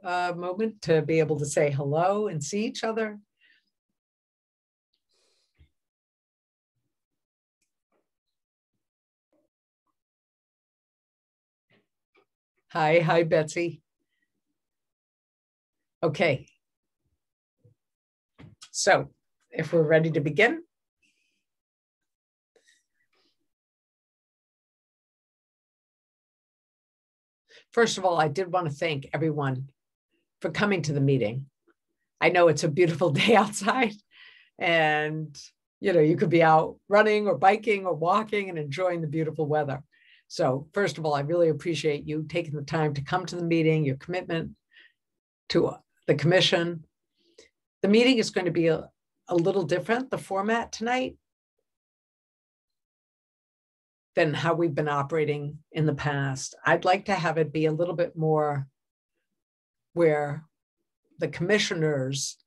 a moment to be able to say hello and see each other? Hi, Betsy. Okay. So if we're ready to begin. First of all, I did want to thank everyone for coming to the meeting. I know it's a beautiful day outside and you could be out running or biking or walking and enjoying the beautiful weather. So first of all, I really appreciate you taking the time to come to the meeting, your commitment to the commission. The meeting is going to be a little different, the format tonight, than how we've been operating in the past. I'd like to have it be a little bit more where the commissioners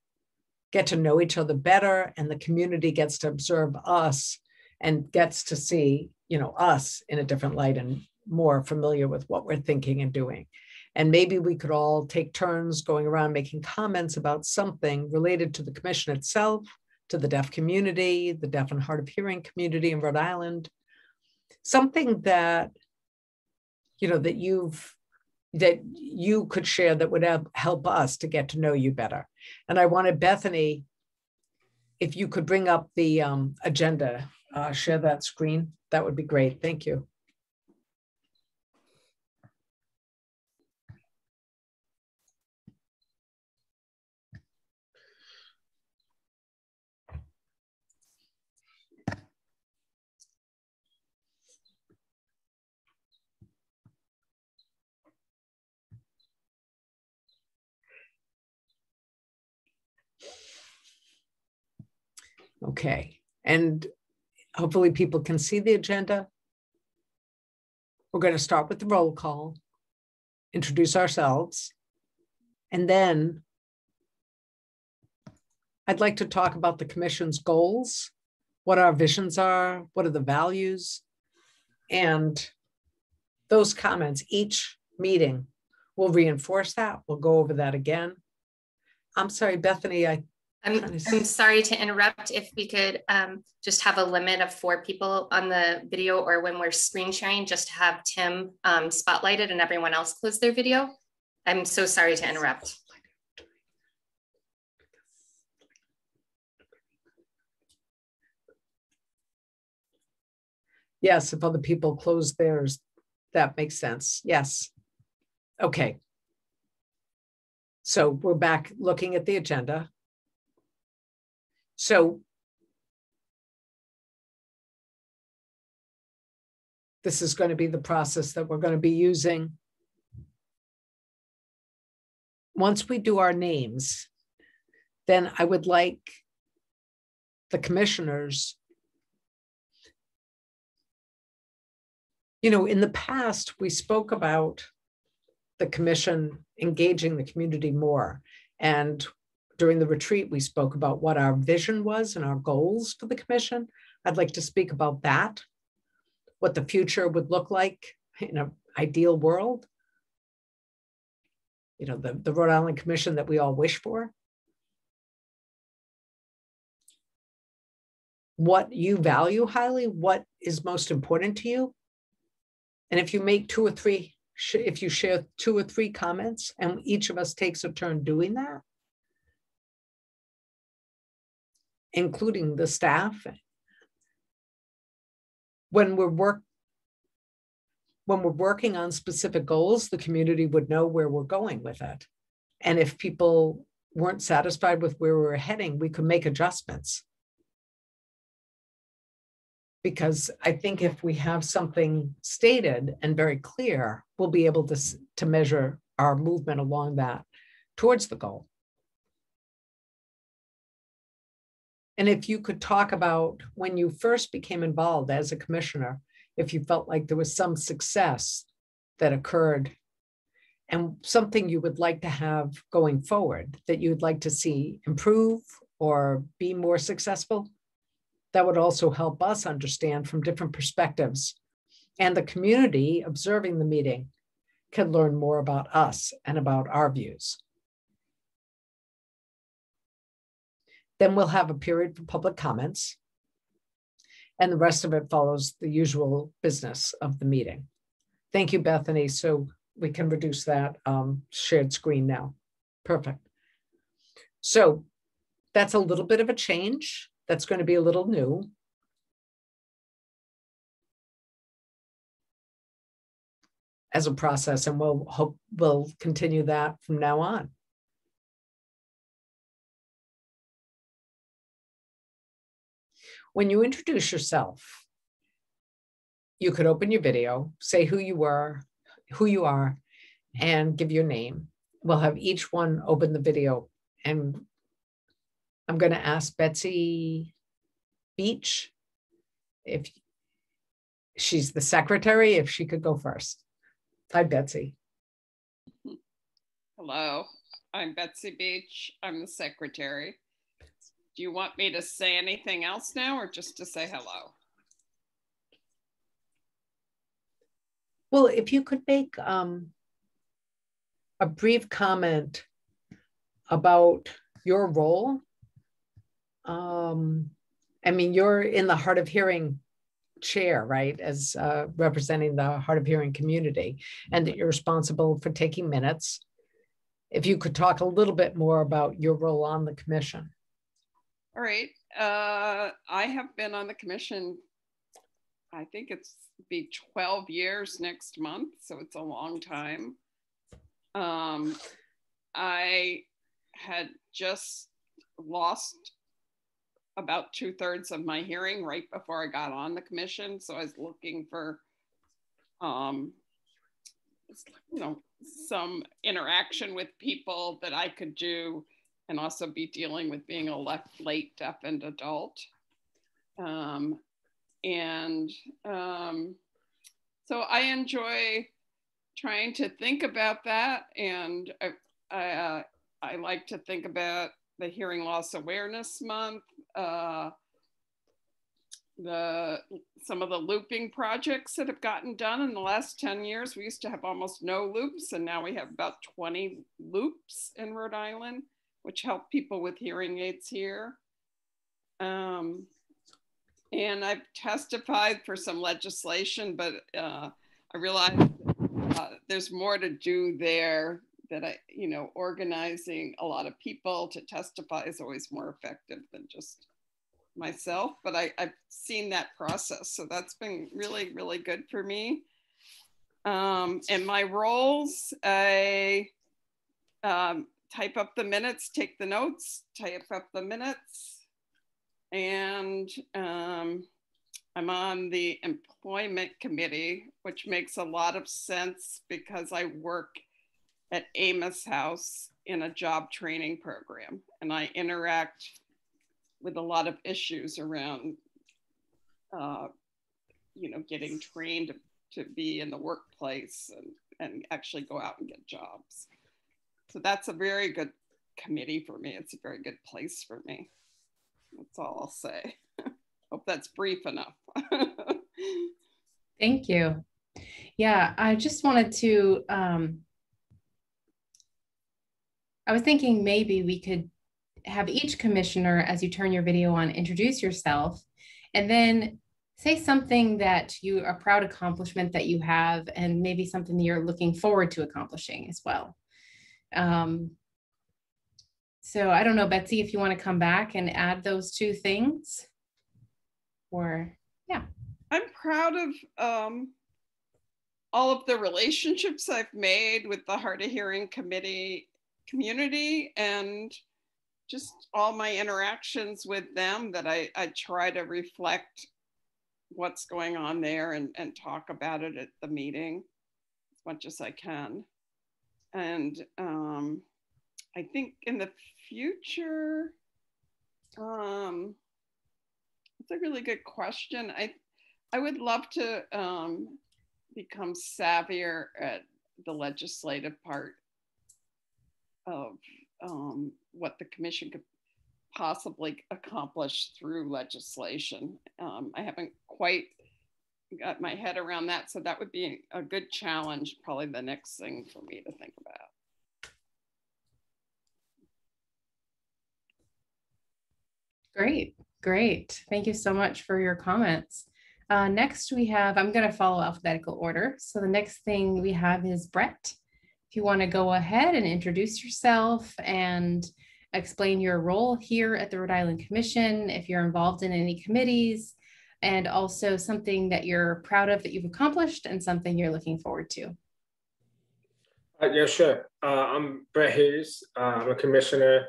get to know each other better and the community gets to observe us and gets to see, us in a different light and more familiar with what we're thinking and doing. And maybe we could all take turns going around making comments about something related to the commission itself, to the deaf community, the deaf and hard of hearing community in Rhode Island, something that, that you could share that would help us to get to know you better. And I wanted Bethany, if you could bring up the agenda, share that screen, that would be great. Thank you. Okay, and hopefully people can see the agenda. We're going to start with the roll call, introduce ourselves, and then I'd like to talk about the commission's goals, what our visions are, what are the values, and those comments. Each meeting will reinforce that. We'll go over that again. I'm sorry, Bethany, I'm sorry to interrupt. If we could just have a limit of 4 people on the video, or when we're screen sharing, just have Tim spotlighted and everyone else close their video. I'm so sorry to interrupt. Yes, if other people close theirs, that makes sense. Yes. Okay. So we're back looking at the agenda. So this is going to be the process that we're going to be using. Once we do our names, then I would like the commissioners, in the past, we spoke about the commission engaging the community more. And during the retreat, we spoke about what our vision was and our goals for the commission. I'd like to speak about that, what the future would look like in an ideal world. The Rhode Island Commission that we all wish for. What you value highly, what is most important to you. And if you make 2 or 3, if you share 2 or 3 comments and each of us takes a turn doing that, including the staff, when we're working on specific goals, the community would know where we're going with it. And if people weren't satisfied with where we were heading, we could make adjustments. Because I think if we have something stated and very clear, we'll be able to measure our movement along that towards the goal. And if you could talk about when you first became involved as a commissioner, if you felt like there was some success that occurred and something you would like to have going forward that you'd like to see improve or be more successful, that would also help us understand from different perspectives. And the community observing the meeting can learn more about us and about our views. Then we'll have a period for public comments. And the rest of it follows the usual business of the meeting. Thank you, Bethany. So we can reduce that shared screen now. Perfect. So that's a little bit of a change. That's going to be a little new. As a process, and we'll continue that from now on. When you introduce yourself, you could open your video, say who you are, and give your name. We'll have each one open the video, and I'm going to ask Betsy Beach if she's the secretary, if she could go first. Hi, Betsy. Hello, I'm Betsy Beach. I'm the secretary. Do you want me to say anything else now or just to say hello? Well, if you could make a brief comment about your role. I mean, you're in the hard of hearing chair, right, as representing the hard of hearing community, and that you're responsible for taking minutes. If you could talk a little bit more about your role on the commission. All right. I have been on the commission, I think it's be 12 years next month, so it's a long time. I had just lost about 2/3 of my hearing right before I got on the commission. So I was looking for, some interaction with people that I could do and also be dealing with being a late deafened adult. So I enjoy trying to think about that. And I like to think about the Hearing Loss Awareness Month, some of the looping projects that have gotten done in the last 10 years. We used to have almost no loops, and now we have about 20 loops in Rhode Island, which help people with hearing aids here. And I've testified for some legislation, but I realize there's more to do there, that organizing a lot of people to testify is always more effective than just myself, but I've seen that process. So that's been really, really good for me. And my roles, I type up the minutes, take the notes, type up the minutes. And I'm on the employment committee, which makes a lot of sense because I work at Amos House in a job training program, and I interact with a lot of issues around, getting trained to be in the workplace and actually go out and get jobs. So that's a very good committee for me. It's a very good place for me. That's all I'll say. Hope that's brief enough. Thank you. Yeah, I just wanted to, I was thinking maybe we could have each commissioner, as you turn your video on, introduce yourself, and then say something that a proud accomplishment that you have, and maybe something that you're looking forward to accomplishing as well. So I don't know, Betsy, if you want to come back and add those two things, or yeah. I'm proud of all of the relationships I've made with the Hard of Hearing community, and just all my interactions with them, that I try to reflect what's going on there and talk about it at the meeting as much as I can. And I think in the future, it's a really good question. I would love to become savvier at the legislative part of what the commission could possibly accomplish through legislation. I haven't quite got my head around that, so that would be a good challenge, probably the next thing for me to think about. Great, great. Thank you so much for your comments. Next we have, I'm going to follow alphabetical order. So the next thing we have is Brett. If you want to go ahead and introduce yourself and explain your role here at the Rhode Island Commission, if you're involved in any committees, and also something that you're proud of that you've accomplished and something you're looking forward to. Yeah, sure. I'm Brett Hayes. I'm a commissioner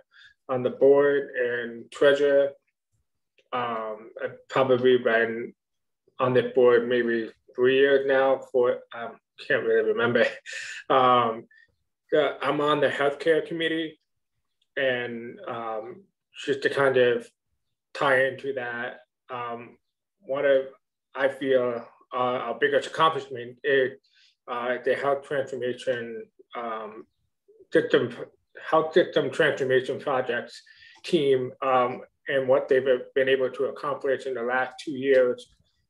on the board and treasurer. I've probably been on the board maybe 3 years now. Can't really remember. I'm on the healthcare committee, and just to kind of tie into that, one of I feel our biggest accomplishment is the health transformation health system transformation projects team, and what they've been able to accomplish in the last 2 years,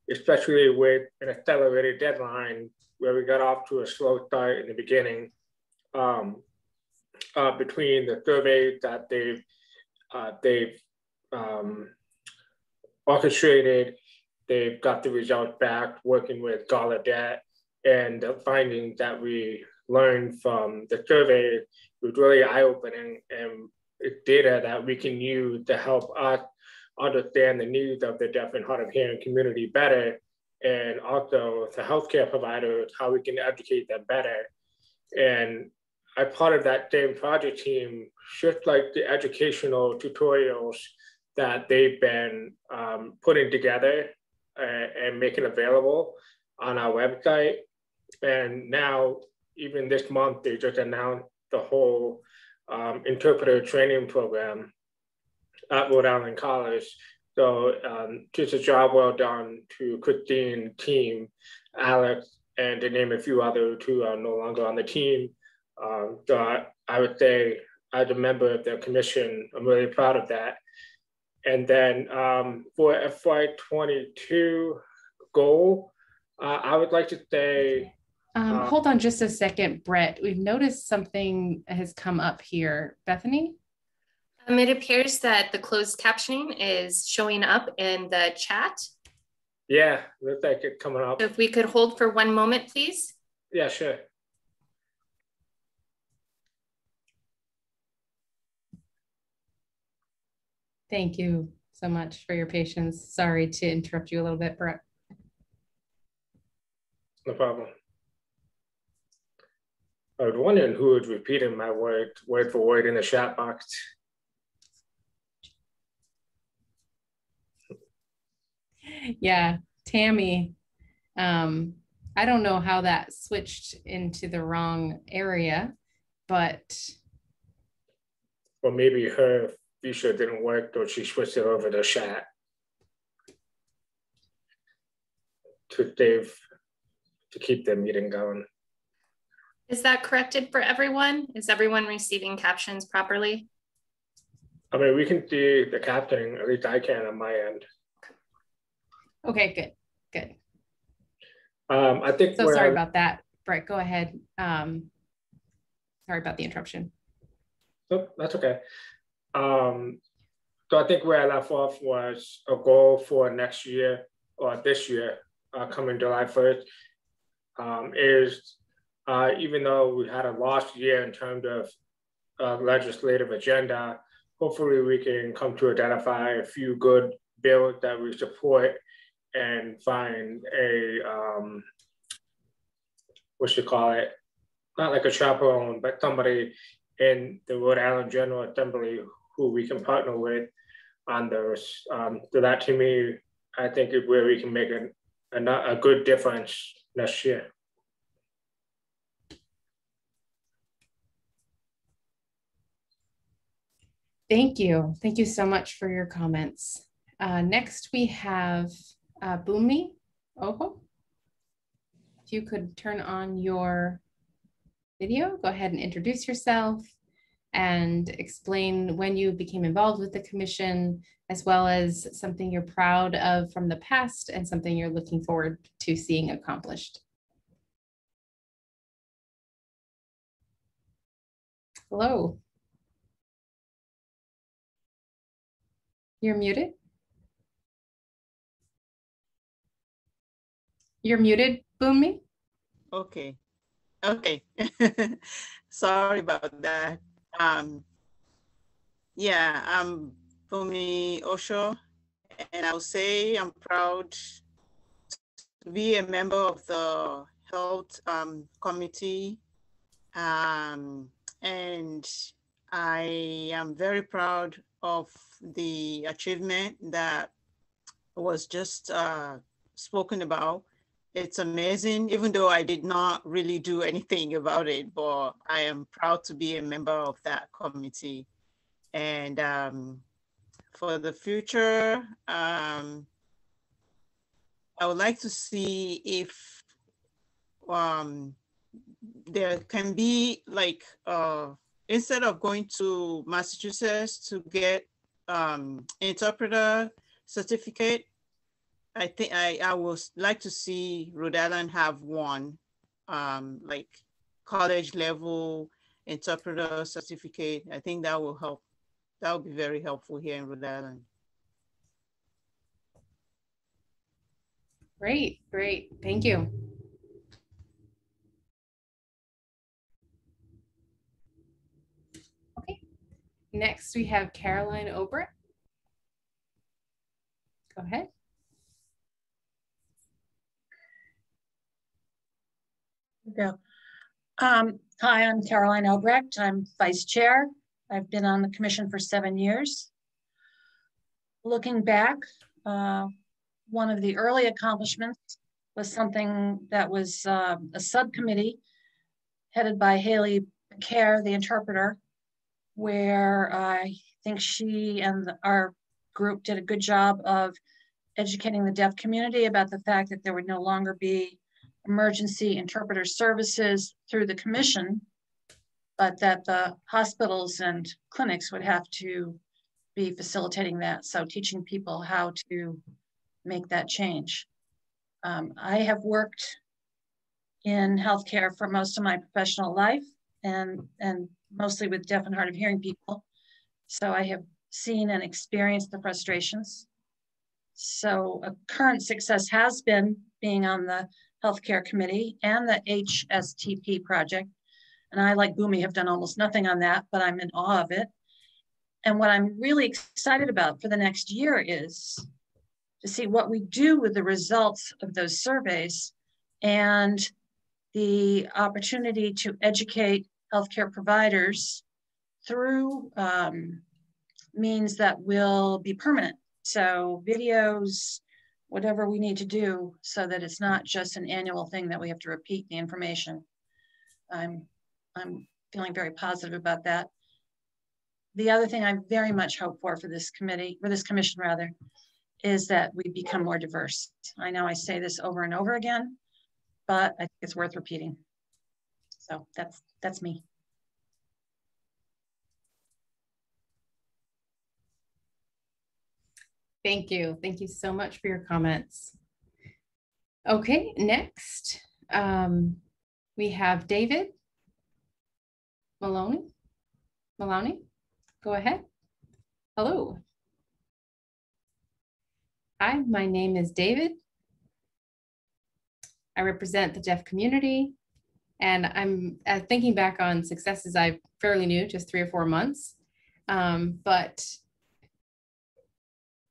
especially with an accelerated deadline where we got off to a slow start in the beginning, between the surveys that they've orchestrated. They've got the results back working with Gallaudet, and the findings that we learned from the survey was really eye-opening, and it's data that we can use to help us understand the needs of the deaf and hard of hearing community better, and also the healthcare providers, how we can educate them better. And I'm part of that same project team, just like the educational tutorials that they've been putting together and making available on our website. And now, even this month, they just announced the whole interpreter training program at Rhode Island College. So just a job well done to Christine, team, Alex, and to name a few others who are no longer on the team. So I would say, as a member of the commission, I'm really proud of that. And then for FY22 goal, I would like to say, hold on just a second, Brett. We've noticed something has come up here. Bethany? It appears that the closed captioning is showing up in the chat. Yeah, looks like it's coming up. So if we could hold for 1 moment, please. Yeah, sure. Thank you so much for your patience. Sorry to interrupt you a little bit, Brett. No problem. I was wondering who was repeating my word for word in the chat box. Yeah, Tammy. I don't know how that switched into the wrong area, but. Or maybe her feature didn't work, or she switched it over to chat to keep the meeting going. Is that corrected for everyone? Is everyone receiving captions properly? I mean, we can see the captioning, at least I can on my end. Okay, good, good. I think so sorry about that, Brett, go ahead. Sorry about the interruption. Oh, that's okay. So I think where I left off was a goal for next year, or this year, coming July 1st, is even though we had a lost year in terms of legislative agenda, hopefully we can come to identify a few good bills that we support and find a, not like a chaperone, but somebody in the Rhode Island General Assembly who we can partner with on those. So that to me, I think is where we can make a good difference next year. Thank you. Thank you so much for your comments. Next we have Bumi Oho. If you could turn on your video, go ahead and introduce yourself and explain when you became involved with the commission, as well as something you're proud of from the past and something you're looking forward to seeing accomplished. Hello. You're muted. You're muted, Boomy. Okay. Okay. Sorry about that. Yeah, I'm Bumi Osho, and I'll say I'm proud to be a member of the health committee. And I am very proud of the achievement that was just spoken about. It's amazing, even though I did not really do anything about it, but I am proud to be a member of that committee. And for the future, I would like to see if there can be like, instead of going to Massachusetts to get interpreter certificate, I think I would like to see Rhode Island have one, like college level interpreter certificate. I think that will help. That would be very helpful here in Rhode Island. Great, great. Thank you. Okay, next we have Caroline Ober. Go ahead. Go. Hi, I'm Caroline Obrecht. I'm vice chair. I've been on the commission for 7 years. Looking back, one of the early accomplishments was something that was a subcommittee headed by Haley Kerr, the interpreter, where I think she and our group did a good job of educating the deaf community about the fact that there would no longer be emergency interpreter services through the commission, but that the hospitals and clinics would have to be facilitating that. So teaching people how to make that change. I have worked in healthcare for most of my professional life and mostly with deaf and hard of hearing people. So I have seen and experienced the frustrations. So a current success has been being on the healthcare committee and the HSTP project. And I, like Boomy, have done almost nothing on that, but I'm in awe of it. And what I'm really excited about for the next year is to see what we do with the results of those surveys and the opportunity to educate healthcare providers through means that will be permanent. So videos, whatever we need to do so that it's not just an annual thing that we have to repeat the information. I'm feeling very positive about that. The other thing I very much hope for this committee, for this commission rather, is that we become more diverse. I know I say this over and over again, but I think it's worth repeating. So that's me. Thank you. Thank you so much for your comments. Okay, next we have David Maloney. Maloney, go ahead. Hello. Hi, my name is David. I represent the deaf community, and I'm thinking back on successes. I'm fairly new, just 3 or 4 months, but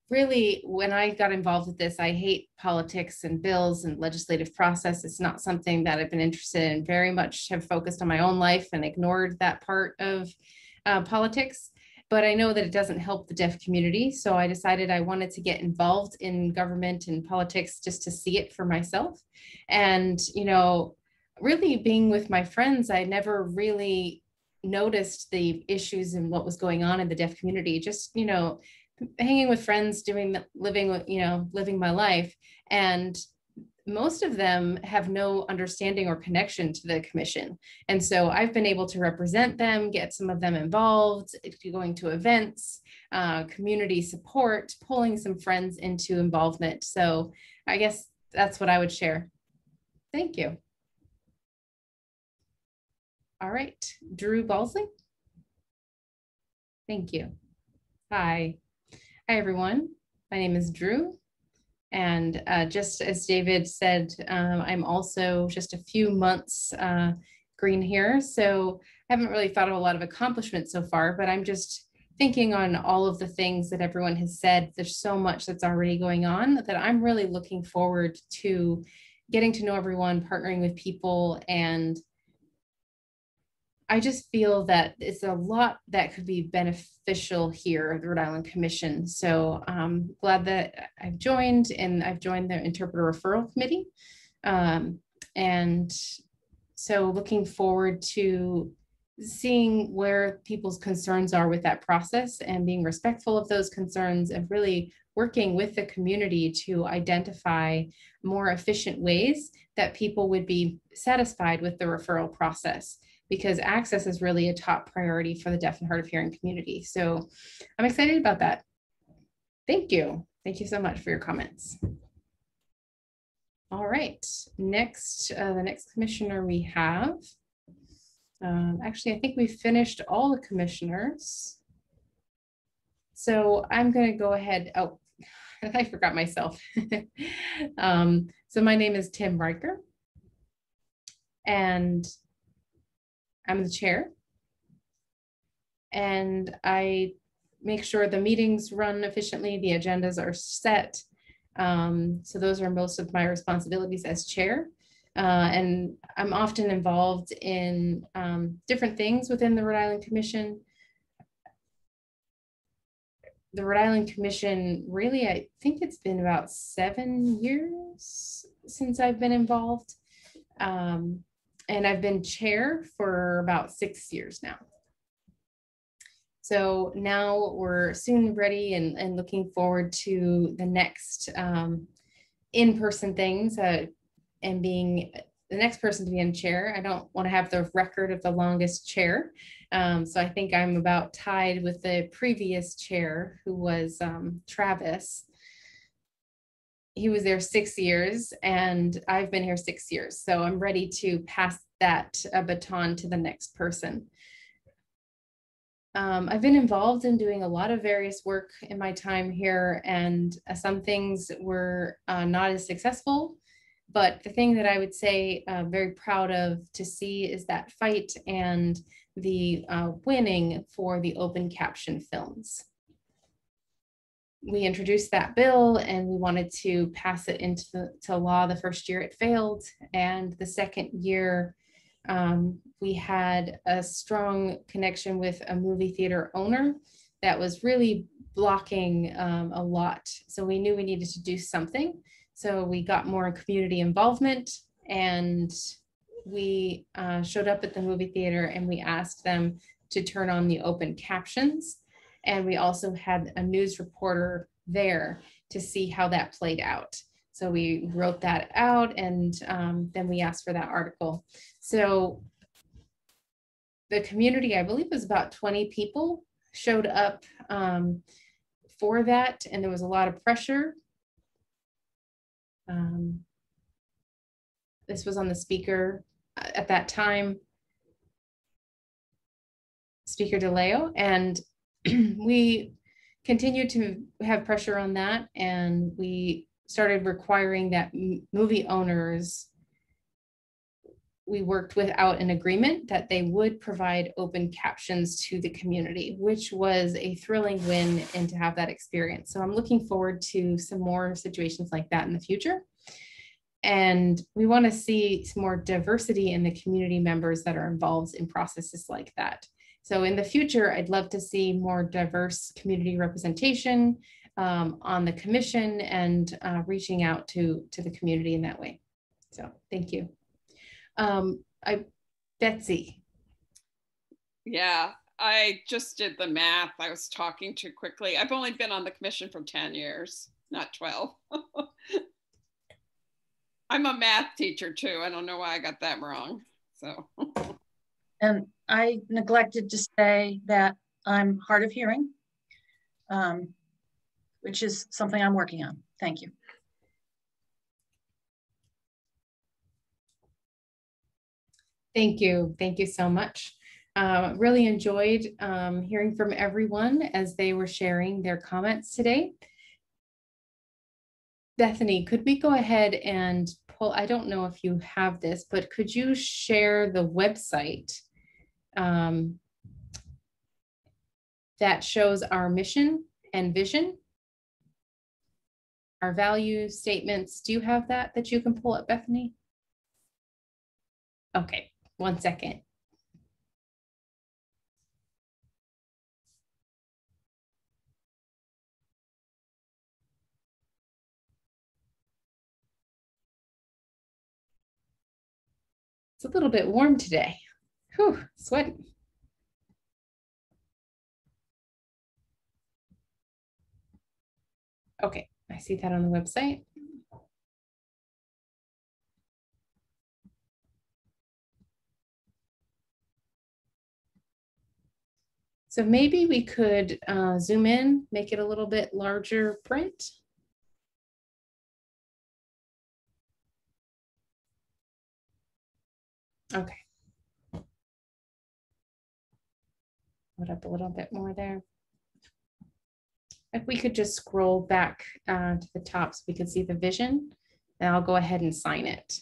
really, when I got involved with this, I hate politics and bills and legislative process. It's not something that I've been interested in. Very much have focused on my own life and ignored that part of politics. But I know that it doesn't help the deaf community. So I decided I wanted to get involved in government and politics just to see it for myself. And, you know, really being with my friends, I never really noticed the issues and what was going on in the deaf community. Just, you know, hanging with friends, living my life. And most of them have no understanding or connection to the commission. And so I've been able to represent them, get some of them involved, going to events, community support, pulling some friends into involvement. So I guess that's what I would share. Thank you. All right, Drew Balsley. Thank you. Hi. Hi, everyone. My name is Drew. And just as David said, I'm also just a few months green here. So I haven't really thought of a lot of accomplishments so far, but I'm just thinking on all of the things that everyone has said. There's so much that's already going on that I'm really looking forward to getting to know everyone, partnering with people, and I just feel that it's a lot that could be beneficial here at the Rhode Island Commission. So I'm glad that I've joined, and I've joined the Interpreter Referral Committee. And so looking forward to seeing where people's concerns are with that process and being respectful of those concerns and really working with the community to identify more efficient ways that people would be satisfied with the referral process, because access is really a top priority for the deaf and hard of hearing community. So I'm excited about that. Thank you. Thank you so much for your comments. All right, next, the next commissioner we have, actually, I think we finished all the commissioners. So I'm gonna go ahead, oh, I forgot myself. So my name is Tim Riker, and I'm the chair, and I make sure the meetings run efficiently, the agendas are set. So those are most of my responsibilities as chair. And I'm often involved in different things within the Rhode Island Commission. The Rhode Island Commission, really, I think it's been about 7 years since I've been involved. And I've been chair for about 6 years now. So now we're soon ready and looking forward to the next in-person things and being the next person to be in chair. I don't want to have the record of the longest chair. So I think I'm about tied with the previous chair, who was Travis. He was there 6 years, and I've been here 6 years. So I'm ready to pass that baton to the next person. I've been involved in doing a lot of various work in my time here, and some things were not as successful. But the thing that I would say very proud of to see is that fight and the winning for the open caption films. We introduced that bill, and we wanted to pass it into law. The first year it failed, and the second year we had a strong connection with a movie theater owner that was really blocking a lot. So we knew we needed to do something. So we got more community involvement, and we showed up at the movie theater and we asked them to turn on the open captions. And we also had a news reporter there to see how that played out. So we wrote that out, and then we asked for that article. So the community, I believe, was about 20 people showed up for that, and there was a lot of pressure. This was on the speaker at that time, Speaker DeLeo, and we continued to have pressure on that, and we started requiring that movie owners, we worked without an agreement that they would provide open captions to the community, which was a thrilling win, and to have that experience. So I'm looking forward to some more situations like that in the future. And we want to see some more diversity in the community members that are involved in processes like that. So in the future, I'd love to see more diverse community representation on the commission, and reaching out to the community in that way. So thank you. Betsy. Yeah, I just did the math. I was talking too quickly. I've only been on the commission for 10 years, not 12. I'm a math teacher too. I don't know why I got that wrong. So. And I neglected to say that I'm hard of hearing, which is something I'm working on. Thank you. Thank you. Thank you so much. Really enjoyed hearing from everyone as they were sharing their comments today. Bethany, could we go ahead and pull, I don't know if you have this, but could you share the website that shows our mission and vision, our value statements? Do you have that you can pull up, Bethany? Okay, 1 second. It's a little bit warm today. Whew, sweating. Okay, I see that on the website. So maybe we could zoom in, make it a little bit larger print. Okay. Put up a little bit more there. If we could just scroll back to the top so we could see the vision, and I'll go ahead and sign it.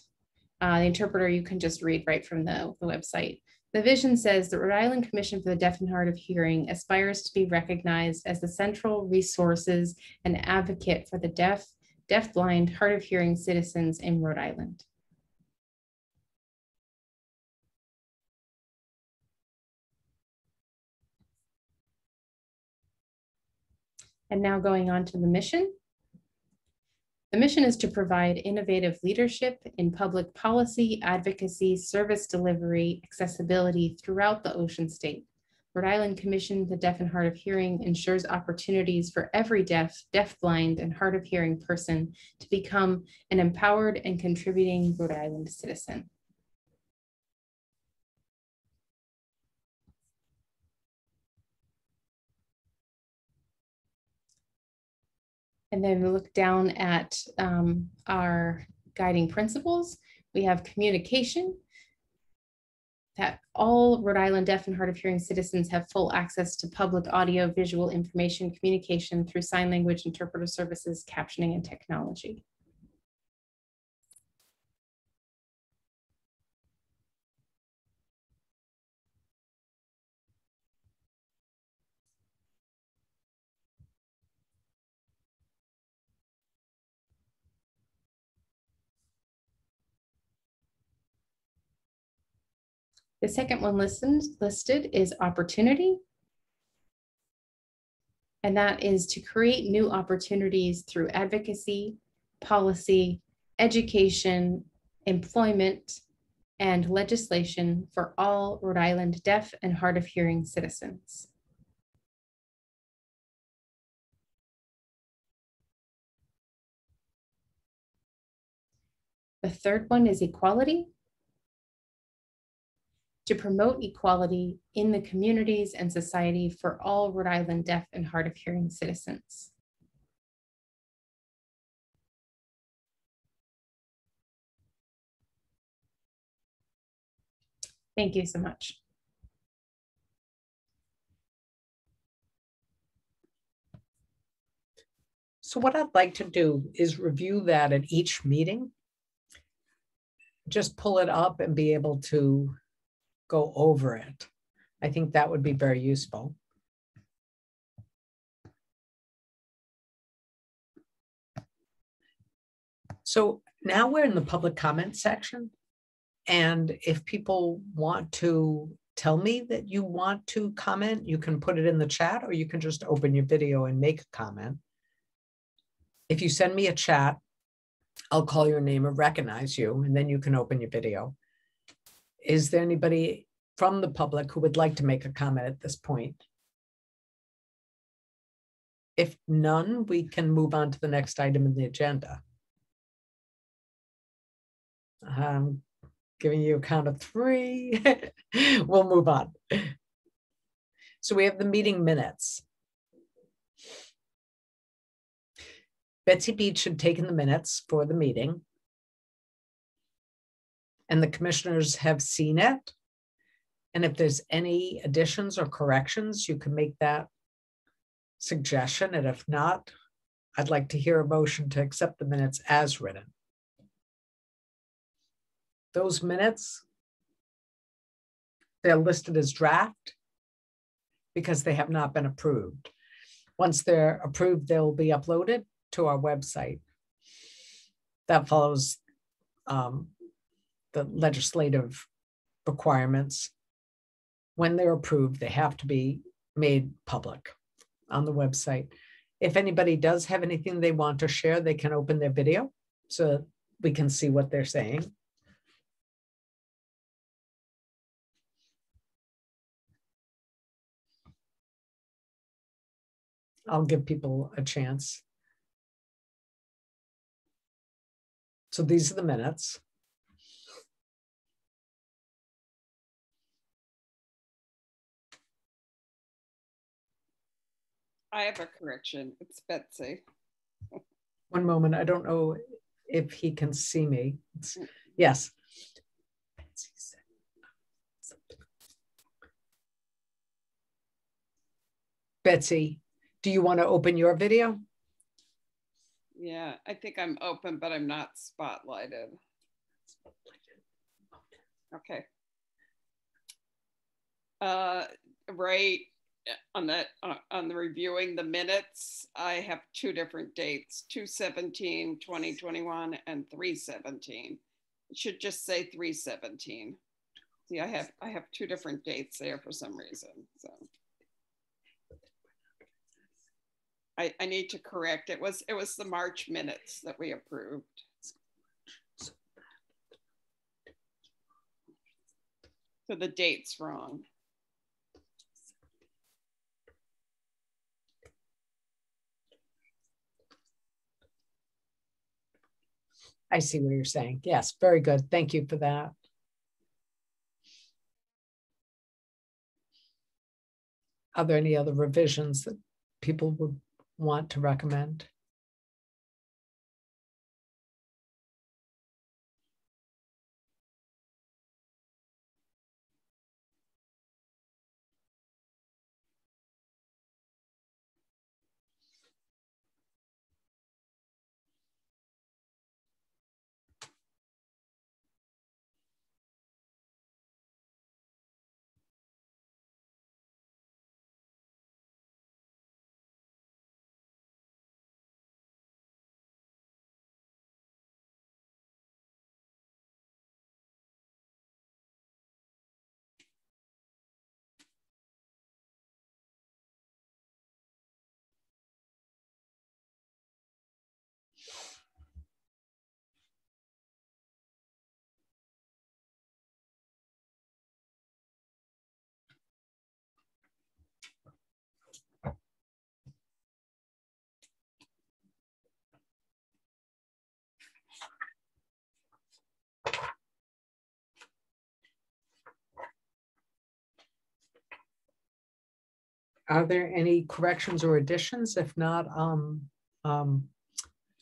The interpreter, you can just read right from the website. The vision says the Rhode Island Commission for the Deaf and Hard of Hearing aspires to be recognized as the central resources and advocate for the deaf, deafblind, hard of hearing citizens in Rhode Island. And now going on to the mission. The mission is to provide innovative leadership in public policy, advocacy, service delivery, accessibility throughout the Ocean State. Rhode Island Commission for the Deaf and Hard of Hearing ensures opportunities for every deaf, deafblind, and hard of hearing person to become an empowered and contributing Rhode Island citizen. And then we look down at our guiding principles. We have communication, that all Rhode Island deaf and hard of hearing citizens have full access to public audio, visual information, communication through sign language, interpreter services, captioning, and technology. The second one listed is opportunity. And that is to create new opportunities through advocacy, policy, education, employment, and legislation for all Rhode Island deaf and hard of hearing citizens. The third one is equality. To promote equality in the communities and society for all Rhode Island deaf and hard of hearing citizens. Thank you so much. So what I'd like to do is review that at each meeting. Just pull it up and be able to go over it. I think that would be very useful. So now we're in the public comment section. And if people want to tell me that you want to comment, you can put it in the chat, or you can just open your video and make a comment. If you send me a chat, I'll call your name and recognize you, and then you can open your video. Is there anybody from the public who would like to make a comment at this point? If none, we can move on to the next item in the agenda. I'm giving you a count of 3. We'll move on. So we have the meeting minutes. Betsy Beach had taken the minutes for the meeting, and the commissioners have seen it. And if there's any additions or corrections, you can make that suggestion. And if not, I'd like to hear a motion to accept the minutes as written. Those minutes, they're listed as draft because they have not been approved. Once they're approved, they'll be uploaded to our website. That follows the legislative requirements. When they're approved, they have to be made public on the website. If anybody does have anything they want to share, they can open their video so we can see what they're saying. I'll give people a chance. So these are the minutes. I have a correction. It's Betsy. One moment. I don't know if he can see me. Yes. Betsy, do you want to open your video? Yeah, I think I'm open, but I'm not spotlighted. Okay. Right on the reviewing the minutes, I have two different dates, 2/17/2021 and 3/17. It should just say 3/17. See, I have two different dates there for some reason. So I need to correct. It was the March minutes that we approved. So the date's wrong. I see what you're saying. Yes, very good. Thank you for that. Are there any other revisions that people would want to recommend? Are there any corrections or additions? If not,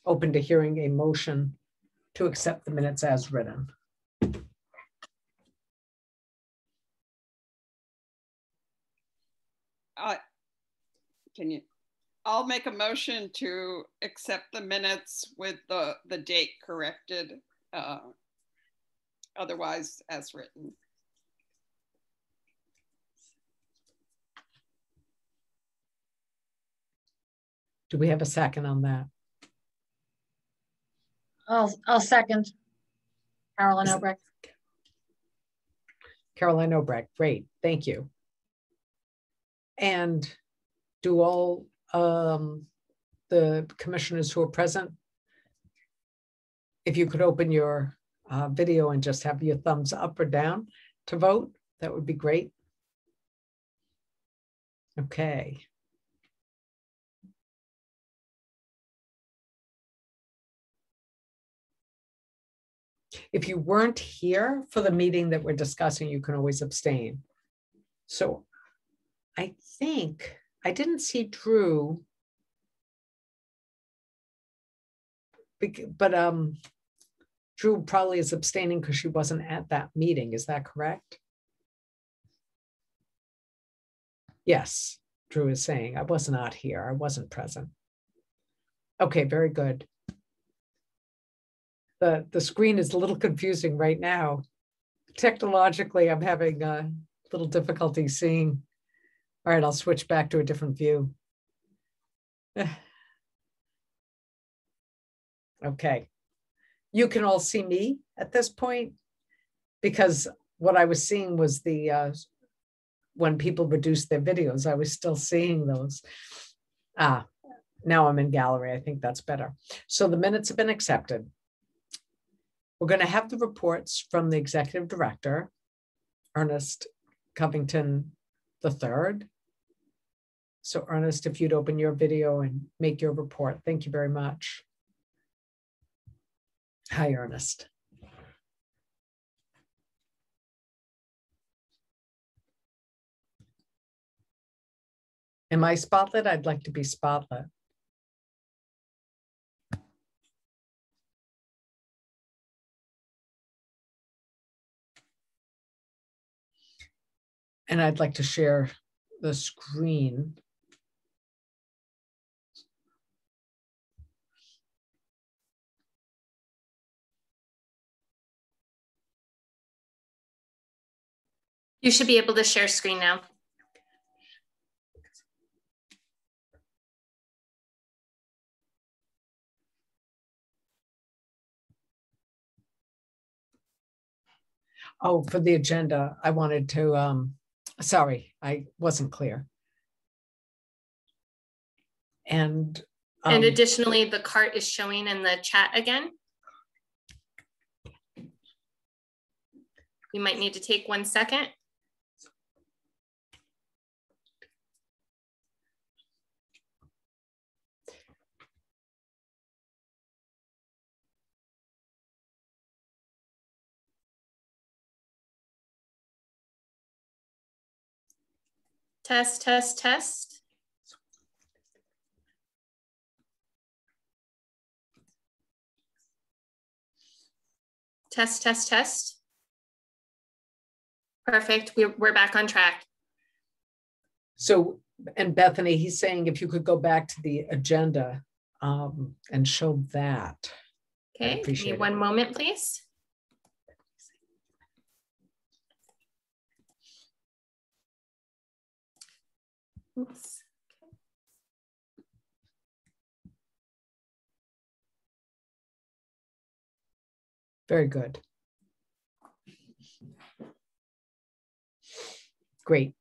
open to hearing a motion to accept the minutes as written. I'll make a motion to accept the minutes with the date corrected, otherwise as written. Do we have a second on that? I'll second. Caroline Ober. Caroline Ober, great, thank you. And do all the commissioners who are present, if you could open your video and just have your thumbs up or down to vote, that would be great. Okay. If you weren't here for the meeting that we're discussing, you can always abstain. So I think I didn't see Drew, but Drew probably is abstaining because she wasn't at that meeting. Is that correct? Yes, Drew is saying, I was not here. I wasn't present. Okay, very good. The screen is a little confusing right now. Technologically, I'm having a little difficulty seeing. All right, I'll switch back to a different view. Okay. You can all see me at this point, because what I was seeing was the, when people reduced their videos, I was still seeing those. Now I'm in gallery. I think that's better. So the minutes have been accepted. We're going to have the reports from the executive director, Ernest Covington III. So Ernest, if you'd open your video and make your report. Thank you very much. Hi, Ernest. Am I spotlit? I'd like to be spotlit. And I'd like to share the screen. You should be able to share screen now. Oh, for the agenda, I wanted to, sorry, I wasn't clear. And additionally, the cart is showing in the chat again. You might need to take 1 second. Test, test, test. Test, test, test. Perfect. We're back on track. so, and Bethany, he's saying if you could go back to the agenda and show that. Okay, give me 1 moment, please. Oops. Very good. Great.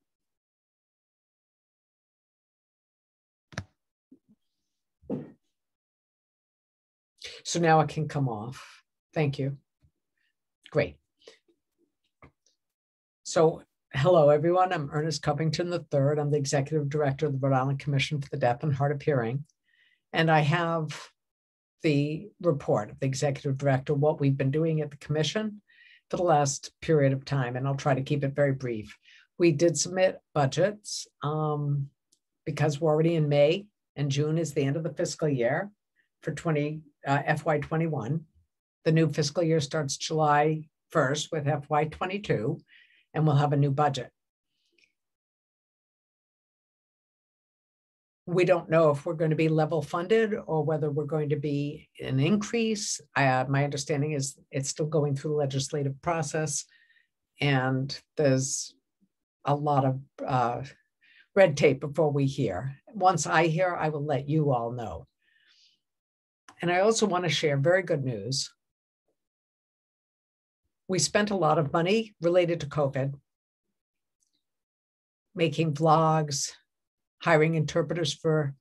So now it can come off. Thank you. Great. So hello, everyone. I'm Ernest Covington III. I'm the Executive Director of the Rhode Island Commission for the Deaf and Hard of Hearing. And I have the report of the Executive Director, what we've been doing at the Commission for the last period of time, and I'll try to keep it very brief. We did submit budgets because we're already in May, and June is the end of the fiscal year for FY21. The new fiscal year starts July 1st with FY22, and we'll have a new budget. We don't know if we're going to be level funded or whether we're going to be an increase. My understanding is it's still going through the legislative process, and there's a lot of red tape before we hear. Once I hear, I will let you all know. And I also want to share very good news. We spent a lot of money related to COVID, making vlogs, hiring interpreters for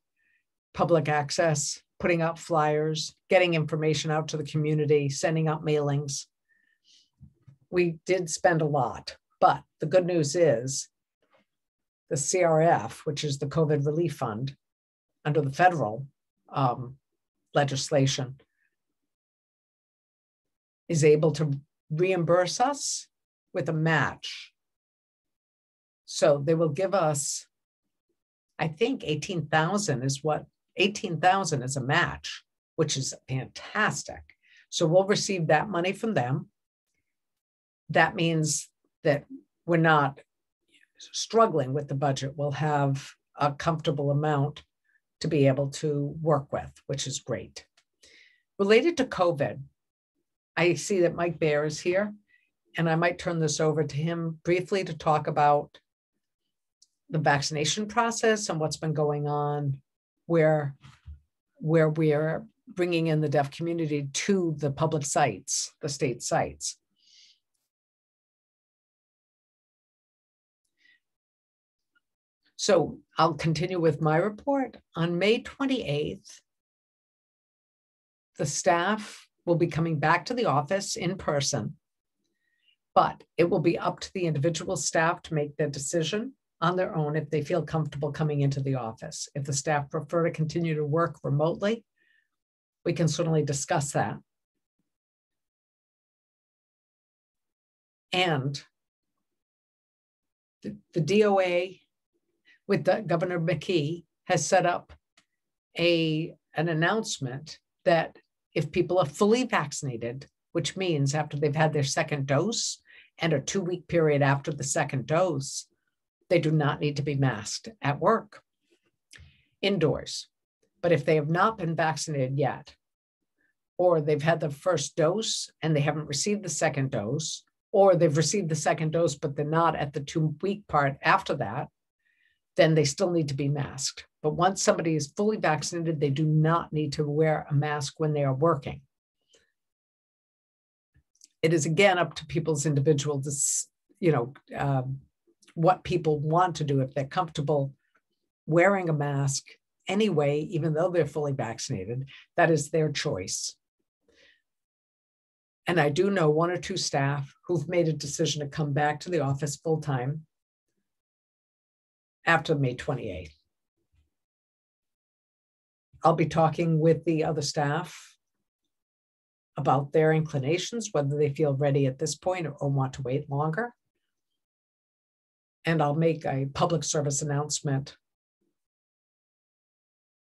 public access, putting out flyers, getting information out to the community, sending out mailings. We did spend a lot, but the good news is the CRF, which is the COVID Relief Fund under the federal legislation, is able to reimburse us with a match. So they will give us, I think 18,000 is a match, which is fantastic. So we'll receive that money from them. That means that we're not struggling with the budget will have a comfortable amount to be able to work with, which is great. Related to COVID, I see that Mike Bear is here, and I might turn this over to him briefly to talk about the vaccination process and what's been going on where we are bringing in the deaf community to the public sites, the state sites. So I'll continue with my report. On May 28th, the staff will be coming back to the office in person, but it will be up to the individual staff to make their decision on their own if they feel comfortable coming into the office. If the staff prefer to continue to work remotely, we can certainly discuss that. And the DOA with Governor McKee has set up an announcement that if people are fully vaccinated, which means after they've had their second dose and a 2-week period after the second dose, they do not need to be masked at work, indoors. But if they have not been vaccinated yet, or they've had the first dose and they haven't received the second dose, or they've received the second dose, but they're not at the 2-week part after that, then they still need to be masked. But once somebody is fully vaccinated, they do not need to wear a mask when they are working. It is again up to people's individual, what people want to do. If they're comfortable wearing a mask anyway, even though they're fully vaccinated, that is their choice. And I do know 1 or 2 staff who've made a decision to come back to the office full-time after May 28th. I'll be talking with the other staff about their inclinations, whether they feel ready at this point or want to wait longer. And I'll make a public service announcement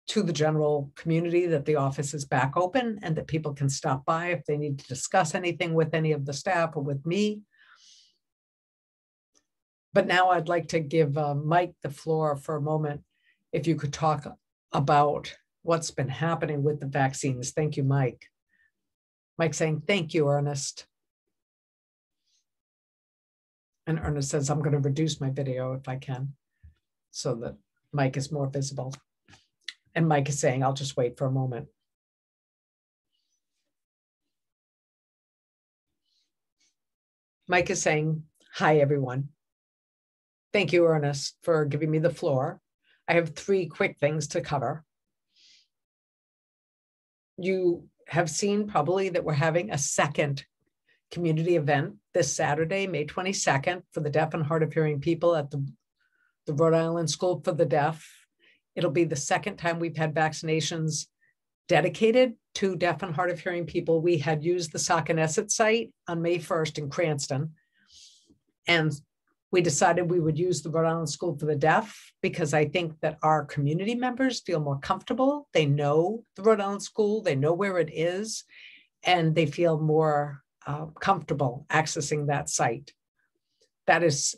to the general community that the office is back open and that people can stop by if they need to discuss anything with any of the staff or with me. But now I'd like to give Mike the floor for a moment. If you could talk about what's been happening with the vaccines. Thank you, Mike. Mike saying, thank you, Ernest. And Ernest says, I'm going to reduce my video if I can so that Mike is more visible. And Mike is saying, I'll just wait for a moment. Mike is saying, hi, everyone. Thank you, Ernest, for giving me the floor. I have 3 quick things to cover. You have seen probably that we're having a second community event this Saturday, May 22nd, for the deaf and hard of hearing people at the Rhode Island School for the Deaf. It'll be the second time we've had vaccinations dedicated to deaf and hard of hearing people. We had used the Sauconnessitt site on May 1st in Cranston. And we decided we would use the Rhode Island School for the Deaf because I think that our community members feel more comfortable. They know the Rhode Island School, they know where it is, and they feel more comfortable accessing that site. That is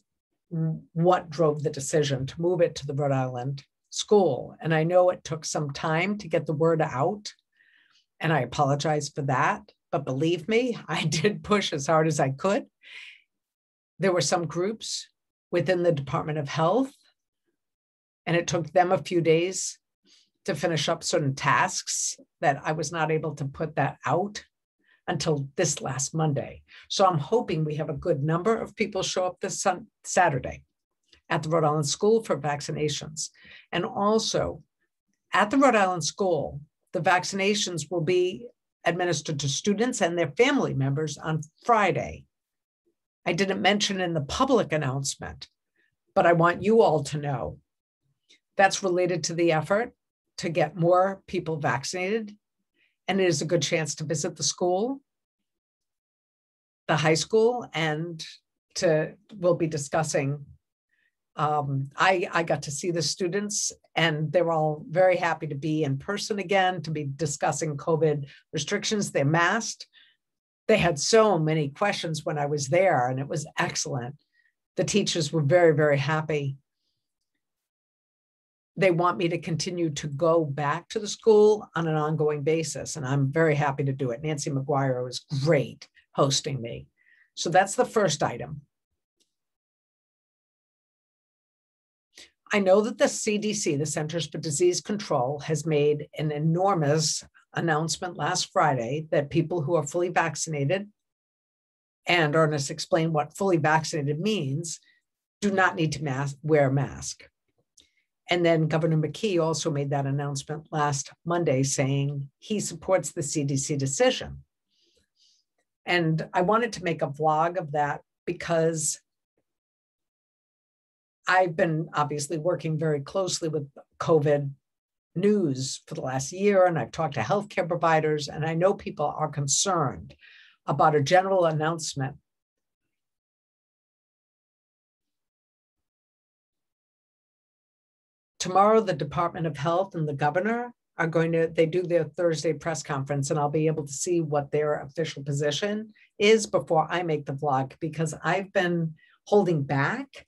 what drove the decision to move it to the Rhode Island School. And I know it took some time to get the word out, and I apologize for that. But believe me, I did push as hard as I could. There were some groups within the Department of Health, and it took them a few days to finish up certain tasks that I was not able to put that out until this last Monday. So I'm hoping we have a good number of people show up this Saturday at the Rhode Island School for vaccinations. And also at the Rhode Island School, the vaccinations will be administered to students and their family members on Friday. I didn't mention in the public announcement, but I want you all to know that's related to the effort to get more people vaccinated. And it is a good chance to visit the school, the high school, and we'll be discussing. I got to see the students and they're all very happy to be in person again, to be discussing COVID restrictions. They're masked. They had so many questions when I was there, and it was excellent. The teachers were very, very happy. They want me to continue to go back to the school on an ongoing basis, and I'm very happy to do it. Nancy McGuire was great hosting me. So that's the first item. I know that the CDC, the Centers for Disease Control, has made an enormous announcement last Friday that people who are fully vaccinated, and Ernest explained what fully vaccinated means, do not need to wear a mask. And then Governor McKee also made that announcement last Monday saying he supports the CDC decision. And I wanted to make a vlog of that because I've been obviously working very closely with COVID news for the last year, and I've talked to healthcare providers, and I know people are concerned about a general announcement tomorrow. The Department of Health and the governor are they do their Thursday press conference, and I'll be able to see what their official position is before I make the vlog, because I've been holding back.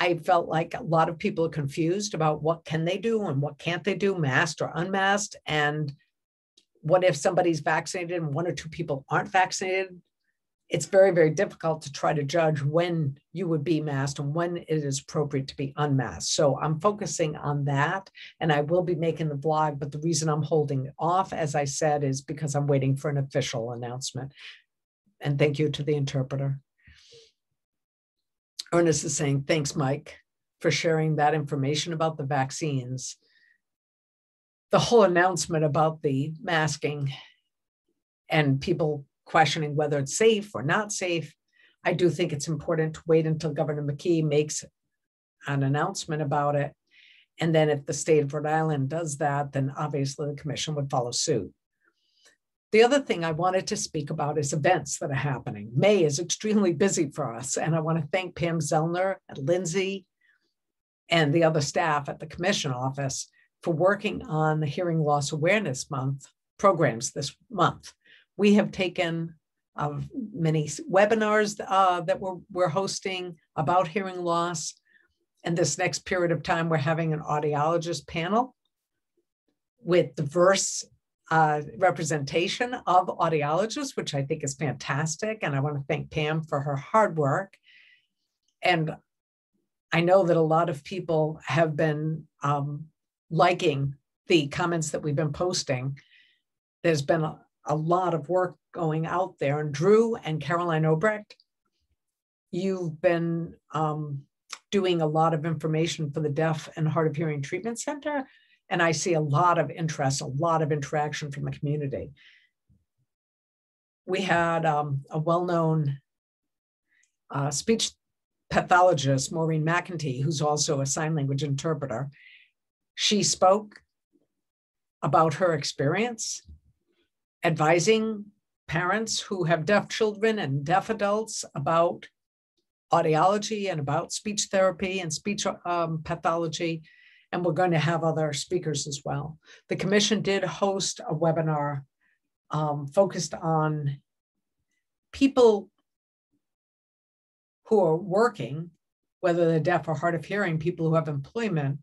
I felt like a lot of people are confused about what can they do and what can't they do, masked or unmasked. And what if somebody's vaccinated and one or two people aren't vaccinated? It's very, very difficult to try to judge when you would be masked and when it is appropriate to be unmasked. So I'm focusing on that, and I will be making the vlog, but the reason I'm holding off, as I said, is because I'm waiting for an official announcement. And thank you to the interpreter. Ernest is saying, thanks, Mike, for sharing that information about the vaccines. The whole announcement about the masking and people questioning whether it's safe or not safe, I do think it's important to wait until Governor McKee makes an announcement about it. And then if the state of Rhode Island does that, then obviously the commission would follow suit. The other thing I wanted to speak about is events that are happening. May is extremely busy for us, and I want to thank Pam Zellner and Lindsay and the other staff at the commission office for working on the Hearing Loss Awareness Month programs this month. We have taken many webinars that we're hosting about hearing loss, and this next period of time, we're having an audiologist panel with diverse representation of audiologists, which I think is fantastic. And I want to thank Pam for her hard work. And I know that a lot of people have been liking the comments that we've been posting. There's been a lot of work going out there. And Drew and Caroline Ober, you've been doing a lot of information for the Deaf and Hard of Hearing Treatment Center. And I see a lot of interest, a lot of interaction from the community. We had a well-known speech pathologist, Maureen McEntee, who's also a sign language interpreter. She spoke about her experience advising parents who have deaf children and deaf adults about audiology and about speech therapy and speech pathology. And we're going to have other speakers as well. The commission did host a webinar focused on people who are working, whether they're deaf or hard of hearing, people who have employment,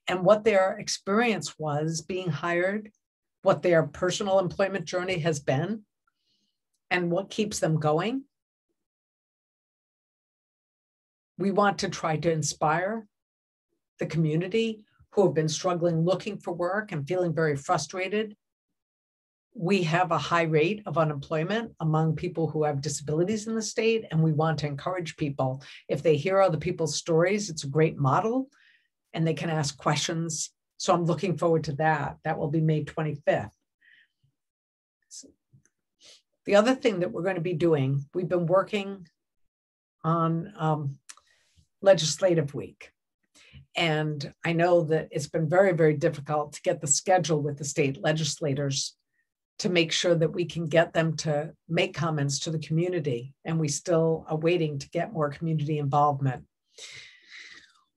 and what their experience was being hired, what their personal employment journey has been, and what keeps them going. We want to try to inspire the community who have been struggling, looking for work and feeling very frustrated. We have a high rate of unemployment among people who have disabilities in the state, and we want to encourage people. If they hear other people's stories, it's a great model, and they can ask questions. So I'm looking forward to that. That will be May 25th. The other thing that we're going to be doing, we've been working on Legislative Week. And I know that it's been very, very difficult to get the schedule with the state legislators to make sure that we can get them to make comments to the community. And we still are waiting to get more community involvement.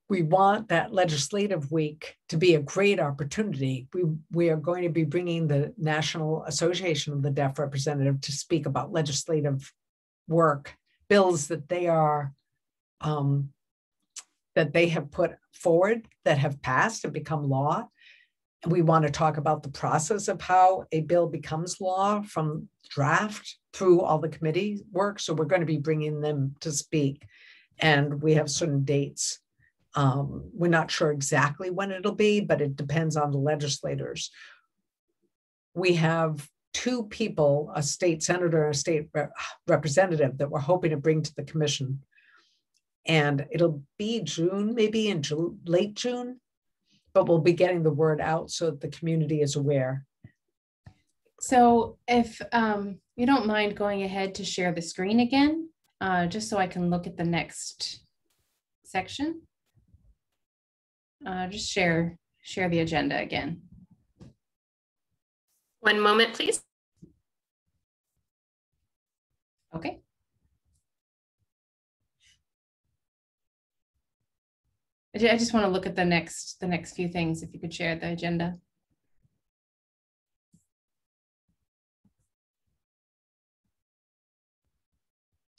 We want that Legislative Week to be a great opportunity. We are going to be bringing the National Association of the Deaf representative to speak about legislative work, bills that they are that they have put forward that have passed and become law. And we want to talk about the process of how a bill becomes law from draft through all the committee work. So we're going to be bringing them to speak. And we have certain dates. We're not sure exactly when it'll be, but it depends on the legislators. We have two people, a state senator and a state representative, that we're hoping to bring to the commission. And it'll be June, maybe in late June, but we'll be getting the word out so that the community is aware. So if you don't mind going ahead to share the screen again, just so I can look at the next section. Just share the agenda again. One moment, please. Okay. I just want to look at the next few things, if you could share the agenda.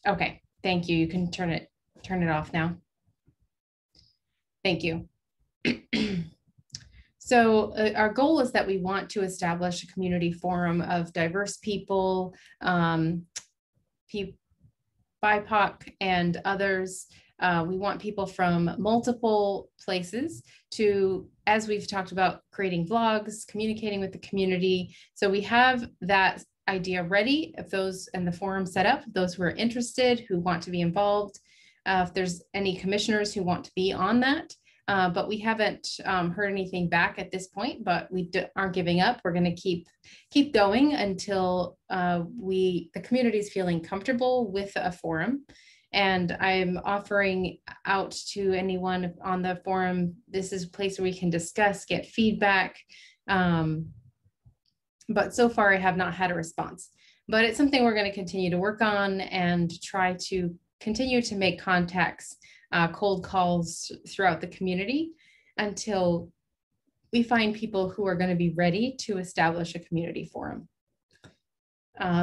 Okay, thank you. You can turn it off now. Thank you. So our goal is that we want to establish a community forum of diverse people, BIPOC and others. We want people from multiple places to, as we've talked about, creating vlogs, communicating with the community. So we have that idea ready, if those and the forum set up, those who are interested, who want to be involved, if there's any commissioners who want to be on that. But we haven't heard anything back at this point, but we aren't giving up. We're going to keep going until the community is feeling comfortable with a forum. And I'm offering out to anyone on the forum, this is a place where we can discuss, get feedback. But so far I have not had a response, but it's something we're going to continue to work on and try to continue to make contacts, cold calls throughout the community until we find people who are going to be ready to establish a community forum.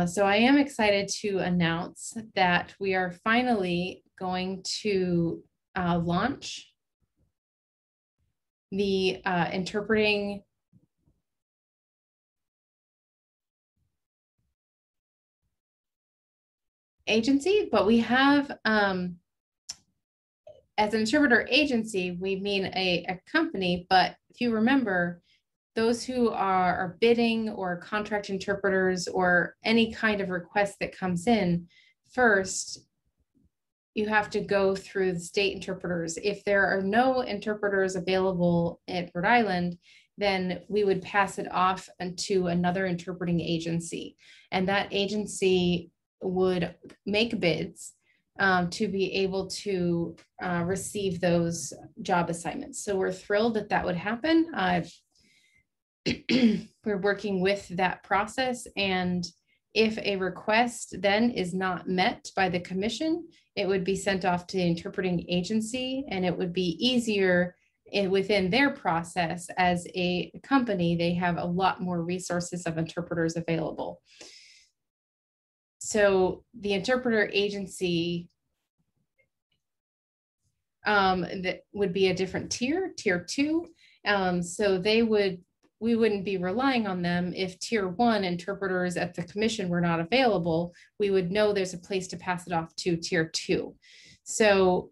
So I am excited to announce that we are finally going to launch the interpreting agency, but we have, as an interpreter agency, we mean a company, but if you remember, those who are bidding or contract interpreters or any kind of request that comes in, first, you have to go through the state interpreters. If there are no interpreters available at Rhode Island, then we would pass it off to another interpreting agency. And that agency would make bids to be able to receive those job assignments. So we're thrilled that that would happen. We're working with that process, and if a request then is not met by the commission, it would be sent off to the interpreting agency, and it would be easier within their process. As a company, they have a lot more resources of interpreters available. So the interpreter agency that would be a different tier 2. So we wouldn't be relying on them. If tier 1 interpreters at the commission were not available, we would know there's a place to pass it off to tier 2. So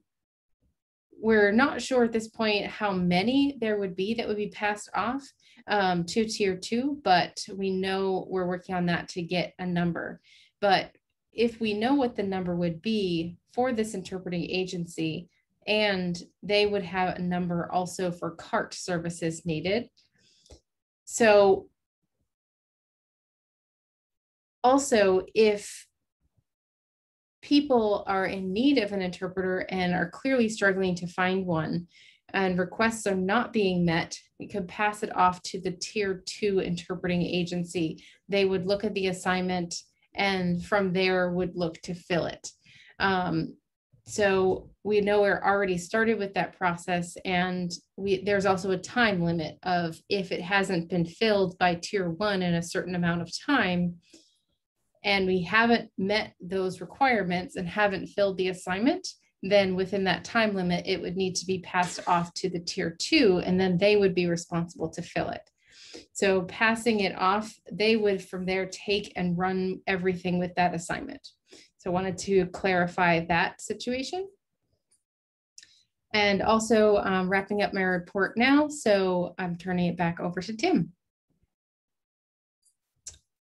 we're not sure at this point how many there would be that would be passed off to tier 2, but we know we're working on that to get a number. But if we know what the number would be for this interpreting agency, and they would have a number also for CART services needed. So also, if people are in need of an interpreter and are clearly struggling to find one, and requests are not being met, we could pass it off to the tier 2 interpreting agency. They would look at the assignment and from there would look to fill it. So we know we're already started with that process, and there's also a time limit of if it hasn't been filled by tier 1 in a certain amount of time, and we haven't met those requirements and haven't filled the assignment, then within that time limit, it would need to be passed off to the tier 2, and then they would be responsible to fill it. So passing it off, they would from there take and run everything with that assignment. So I wanted to clarify that situation. And also wrapping up my report now. So I'm turning it back over to Tim.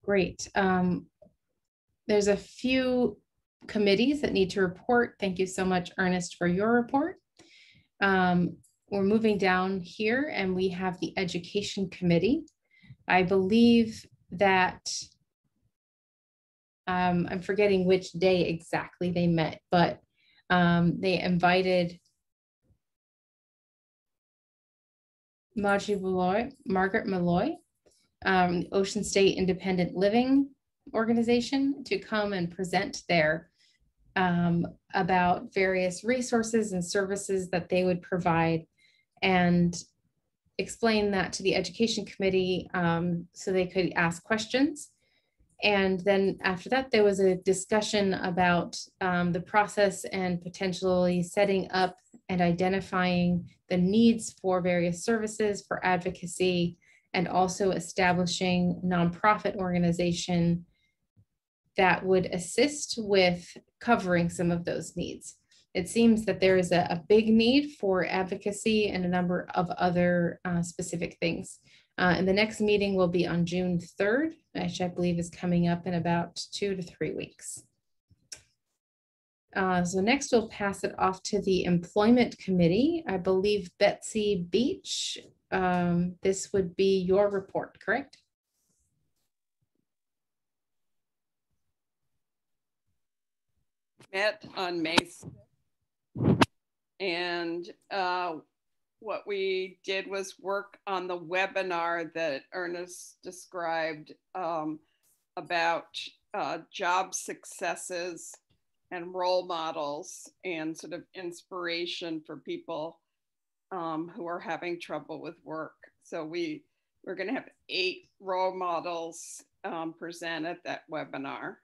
Great. There's a few committees that need to report. Thank you so much, Ernest, for your report. We're moving down here and we have the Education Committee. I believe that I'm forgetting which day exactly they met, but they invited Margaret Malloy, Ocean State Independent Living Organization, to come and present there about various resources and services that they would provide, and explain that to the Education Committee so they could ask questions. And then after that, there was a discussion about the process and potentially setting up and identifying the needs for various services for advocacy, and also establishing nonprofit organization that would assist with covering some of those needs. It seems that there is a big need for advocacy and a number of other specific things. And the next meeting will be on June 3rd, which I believe is coming up in about 2 to 3 weeks. So next we'll pass it off to the Employment Committee. I believe Betsy Beach, this would be your report, correct? Met on May 6th. And what we did was work on the webinar that Ernest described about job successes and role models and sort of inspiration for people who are having trouble with work. So we're going to have 8 role models present at that webinar.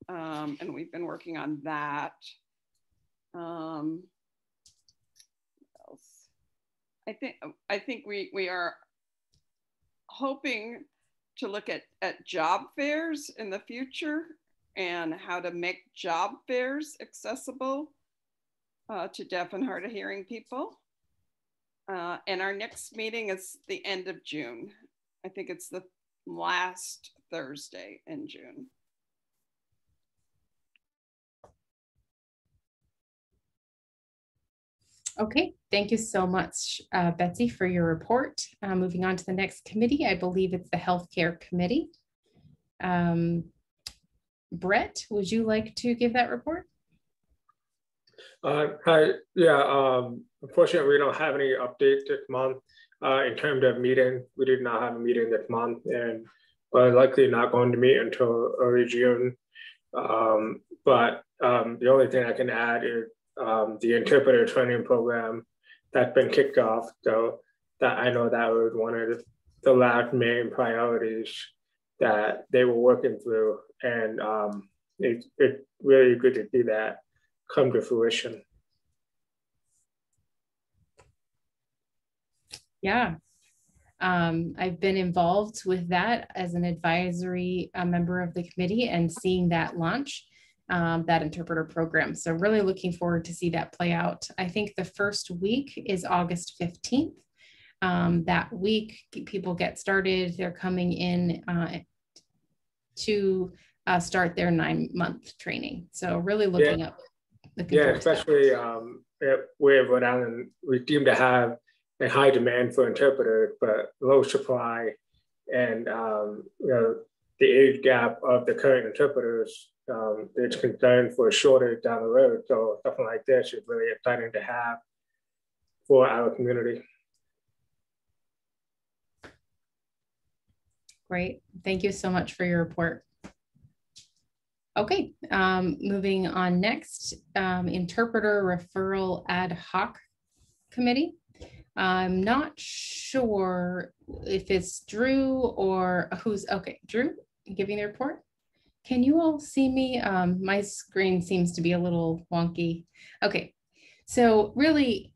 And we've been working on that. What else? I think we are hoping to look at job fairs in the future and how to make job fairs accessible to deaf and hard of hearing people. And our next meeting is the end of June. I think it's the last Thursday in June. Okay, thank you so much, Betsy, for your report. Moving on to the next committee, I believe it's the Healthcare Committee. Brett, would you like to give that report? Hi, yeah, unfortunately, we don't have any updates this month in terms of meeting. We did not have a meeting this month, and we're likely not going to meet until early June. But the only thing I can add is the interpreter training program that's been kicked off. So that I know that was one of the last main priorities that they were working through. And it's really good to see that come to fruition. Yeah, I've been involved with that as an advisory member of the committee and seeing that launch. That interpreter program. So really looking forward to see that play out. I think the first week is August 15th. That week, people get started. They're coming in to start their 9-month training. So really looking up. Yeah, especially with Rhode Island, we seem to have a high demand for interpreters, but low supply, and you know, the age gap of the current interpreters. There's concern for a shortage down the road. So something like this is really exciting to have for our community. Great. Thank you so much for your report. Okay, moving on next, Interpreter Referral Ad Hoc Committee. I'm not sure if it's Drew or who's, okay, Drew, giving the report. Can you all see me? My screen seems to be a little wonky. Okay, So really,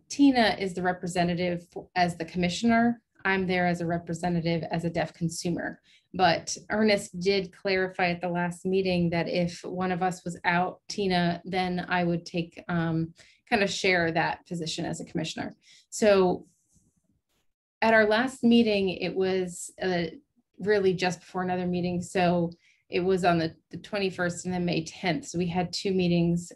Tina is the representative as the commissioner. I'm there as a representative as a deaf consumer. But Ernest did clarify at the last meeting that if one of us was out, Tina, then I would take kind of share that position as a commissioner. So at our last meeting, it was really just before another meeting. So it was on the 21st and then May 10th. So we had 2 meetings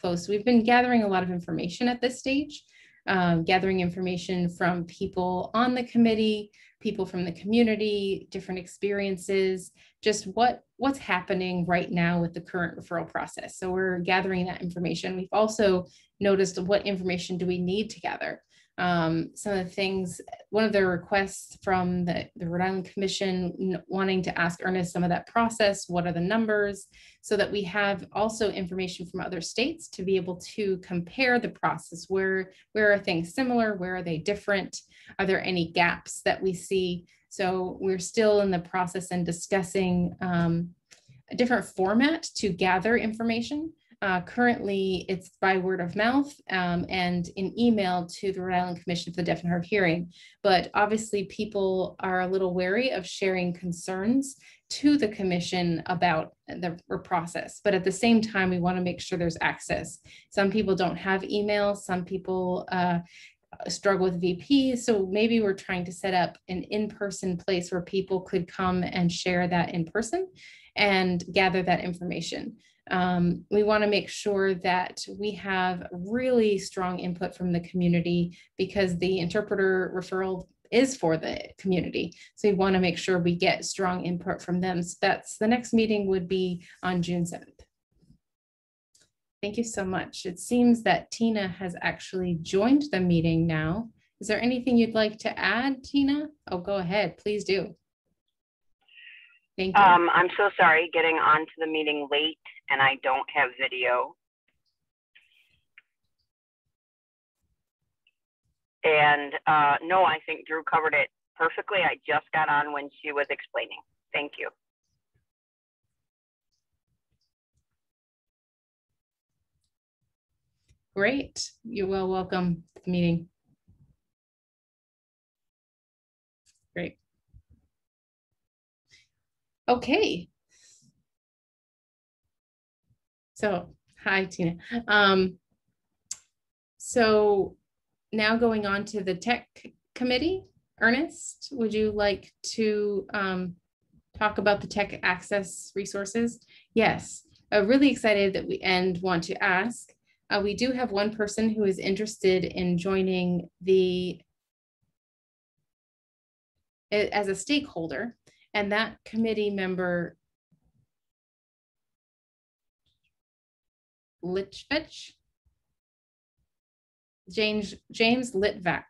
close. We've been gathering a lot of information at this stage, gathering information from people on the committee, people from the community, different experiences, just what's happening right now with the current referral process. So we're gathering that information. We've also noticed what information do we need to gather. Some of the things, one of the requests from the Rhode Island Commission wanting to ask Ernest some of that process, what are the numbers, so that we have also information from other states to be able to compare the process. Where are things similar? Where are they different? Are there any gaps that we see? So we're still in the process and discussing a different format to gather information. Currently, it's by word of mouth and in email to the Rhode Island Commission for the Deaf and Hard of Hearing. But obviously, people are a little wary of sharing concerns to the commission about the process. But at the same time, we want to make sure there's access. Some people don't have email. Some people struggle with VP. So maybe we're trying to set up an in-person place where people could come and share that in person and gather that information. We want to make sure that we have really strong input from the community because the interpreter referral is for the community. So we want to make sure we get strong input from them. So that's the next meeting would be on June 7th. Thank you so much. It seems that Tina has actually joined the meeting now. Is there anything you'd like to add, Tina? Oh, go ahead, please do. Thank you. I'm so sorry getting onto the meeting late and I don't have video. And no, I think Drew covered it perfectly. I just got on when she was explaining. Thank you. Great. You're well welcome to the meeting. Great. Okay. So, hi, Tina. So now going on to the tech committee, Ernest, would you like to talk about the tech access resources? Yes, really excited that and want to ask. We do have one person who is interested in joining as a stakeholder, and that committee member, Litvich, James Litvak.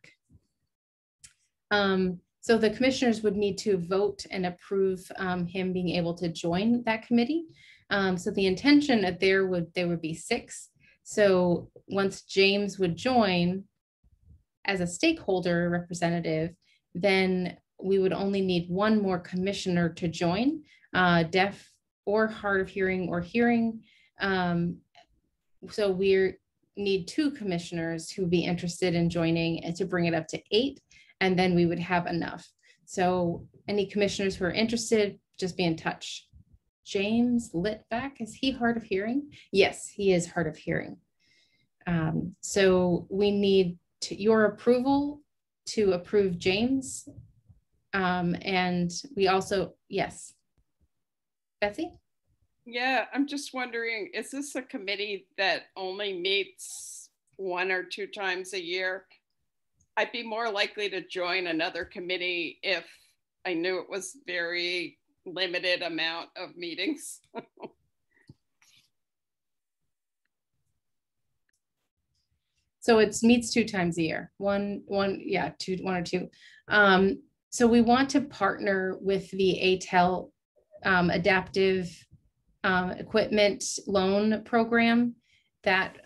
So the commissioners would need to vote and approve him being able to join that committee. So the intention that there would be 6. So once James would join as a stakeholder representative, then we would only need 1 more commissioner to join, deaf or hard of hearing or hearing. So we need 2 commissioners who would be interested in joining and to bring it up to 8, and then we would have enough. So any commissioners who are interested, just be in touch. James Litvak, is he hard of hearing? Yes, he is hard of hearing. So we need your approval to approve James. And we also, yes. Betsy? Yeah, I'm just wondering, is this a committee that only meets 1 or 2 times a year? I'd be more likely to join another committee if I knew it was very limited amount of meetings. So it meets 2 times a year, one or two. So we want to partner with the ATEL adaptive equipment loan program, that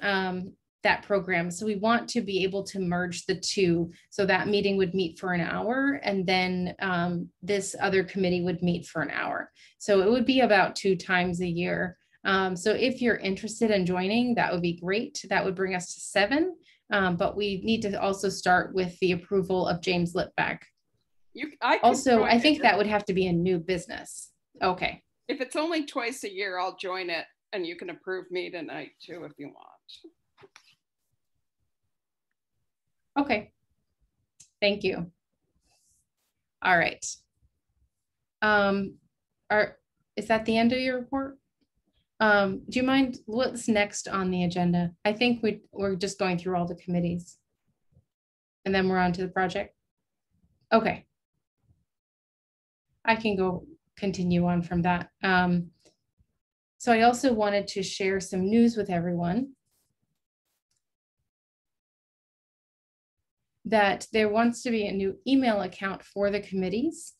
program. So we want to be able to merge the 2. So that meeting would meet for an hour, and then this other committee would meet for an hour. So it would be about 2 times a year. So if you're interested in joining, that would be great. That would bring us to 7. But we need to also start with the approval of James Lipback. I think that would have to be a new business. Okay. If it's only twice a year, I'll join it, and you can approve me tonight too if you want. Okay. Thank you. All right. Is that the end of your report? Do you mind what's next on the agenda? I think we're just going through all the committees and then we're on to the project. Okay. I can go continue on from that. So I also wanted to share some news with everyone that there wants to be a new email account for the committees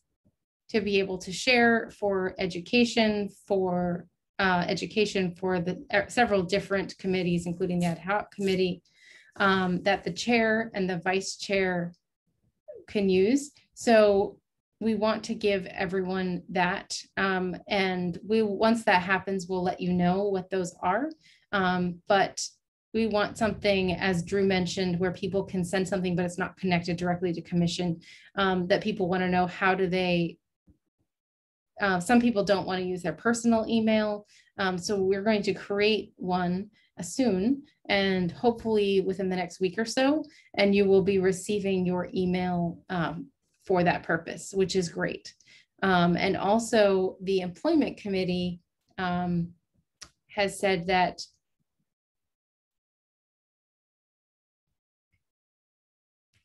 to be able to share for education for the several different committees, including the ad hoc committee, that the chair and the vice chair can use. So we want to give everyone that, and once that happens, we'll let you know what those are. But we want something, as Drew mentioned, where people can send something, but it's not connected directly to commission, that people want to know how do they, some people don't want to use their personal email. So we're going to create one soon, and hopefully within the next week or so, and you will be receiving your email for that purpose, which is great. And also the employment committee has said that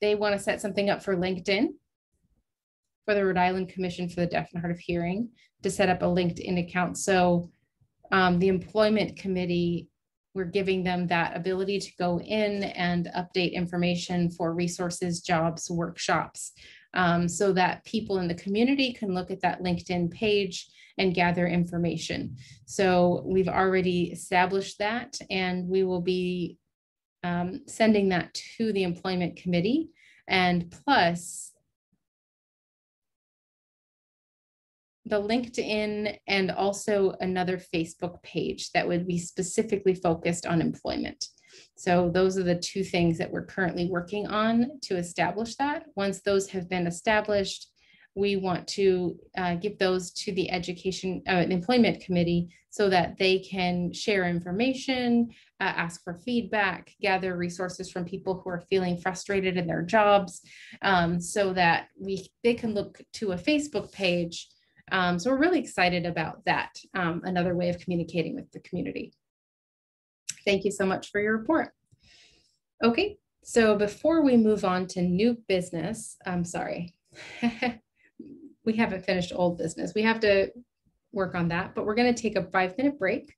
they want to set something up for LinkedIn for the Rhode Island Commission for the Deaf and Hard of Hearing to set up a LinkedIn account. So the employment committee, we're giving them that ability to go in and update information for resources, jobs, workshops, so that people in the community can look at that LinkedIn page and gather information. So we've already established that, and we will be sending that to the employment committee. And plus the LinkedIn and also another Facebook page that would be specifically focused on employment. So those are the two things that we're currently working on to establish that. Once those have been established, we want to give those to the employment committee so that they can share information, ask for feedback, gather resources from people who are feeling frustrated in their jobs, so that they can look to a Facebook page. So we're really excited about that, another way of communicating with the community. Thank you so much for your report. Okay, so before we move on to new business, I'm sorry, we haven't finished old business. We have to work on that, but we're going to take a 5-minute break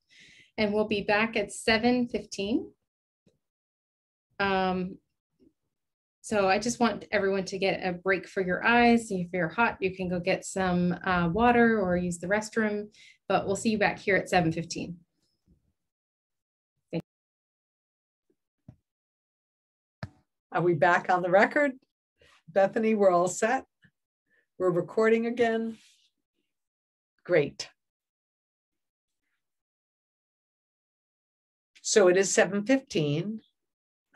and we'll be back at 7:15. So I just want everyone to get a break for your eyes. If you're hot, you can go get some water or use the restroom, but we'll see you back here at 7:15. Are we back on the record? Bethany, we're all set. We're recording again. Great. So it is 7:15.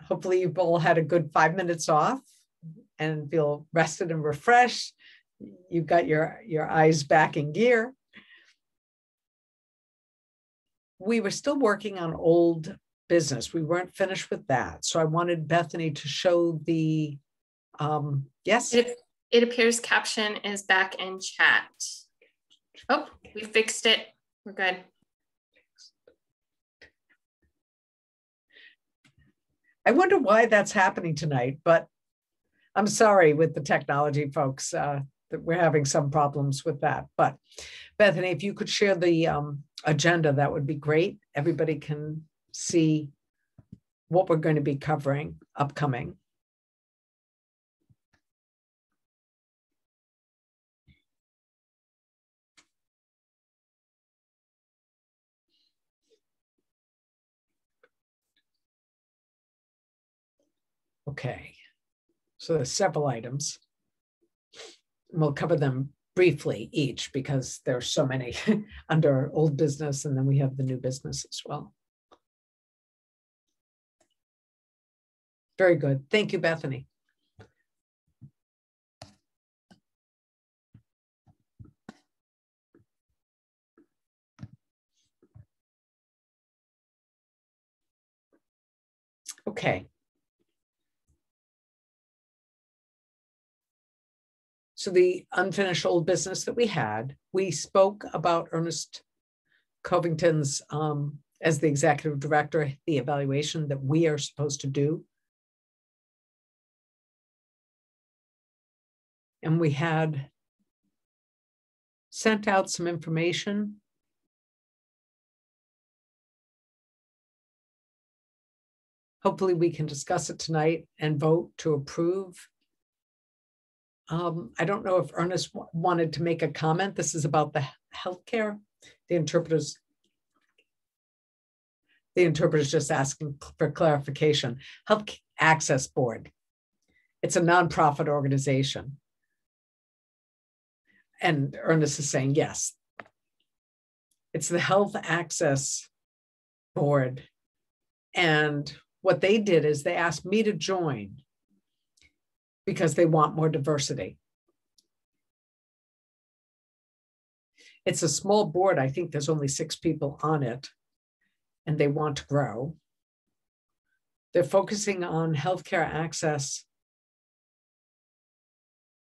Hopefully you've all had a good 5 minutes off and feel rested and refreshed. You've got your eyes back in gear. We were still working on old business. We weren't finished with that. So I wanted Bethany to show the, yes? It appears caption is back in chat. Oh, we fixed it. We're good. I wonder why that's happening tonight, but I'm sorry with the technology folks that we're having some problems with that. But Bethany, if you could share the agenda, that would be great. Everybody can see what we're going to be covering upcoming. Okay, so there's several items. We'll cover them briefly each, because there's so many under old business, and then we have the new business as well. Very good. Thank you, Bethany. Okay. So the unfinished old business that we had, we spoke about Ernest Covington's, as the executive director, the evaluation that we are supposed to do. And we had sent out some information. Hopefully we can discuss it tonight and vote to approve. I don't know if Ernest wanted to make a comment. This is about the healthcare. The interpreter's just asking for clarification. Health Access Board. It's a nonprofit organization. And Ernest is saying, yes. It's the Health Access Board. And what they did is they asked me to join because they want more diversity. It's a small board. I think there's only 6 people on it, and they want to grow. They're focusing on healthcare access,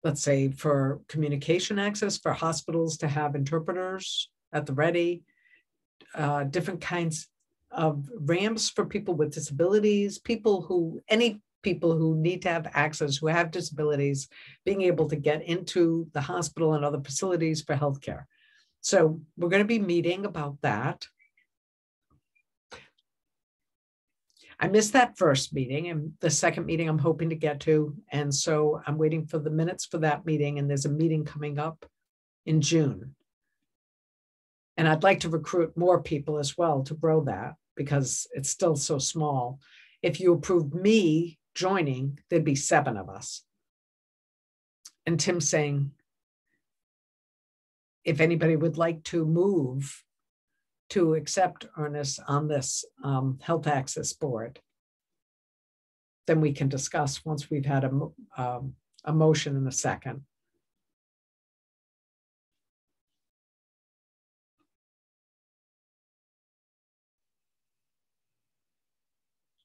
let's say for communication access, for hospitals to have interpreters at the ready, different kinds of ramps for people with disabilities, any people who need to have access, who have disabilities, being able to get into the hospital and other facilities for healthcare. So we're going to be meeting about that. I missed that first meeting, and the second meeting I'm hoping to get to. And so I'm waiting for the minutes for that meeting. And there's a meeting coming up in June. And I'd like to recruit more people as well to grow that, because it's still so small. If you approve me joining, there'd be 7 of us. And Tim's saying, if anybody would like to move to accept Ernest on this Health Access Board, then we can discuss once we've had a motion in a second.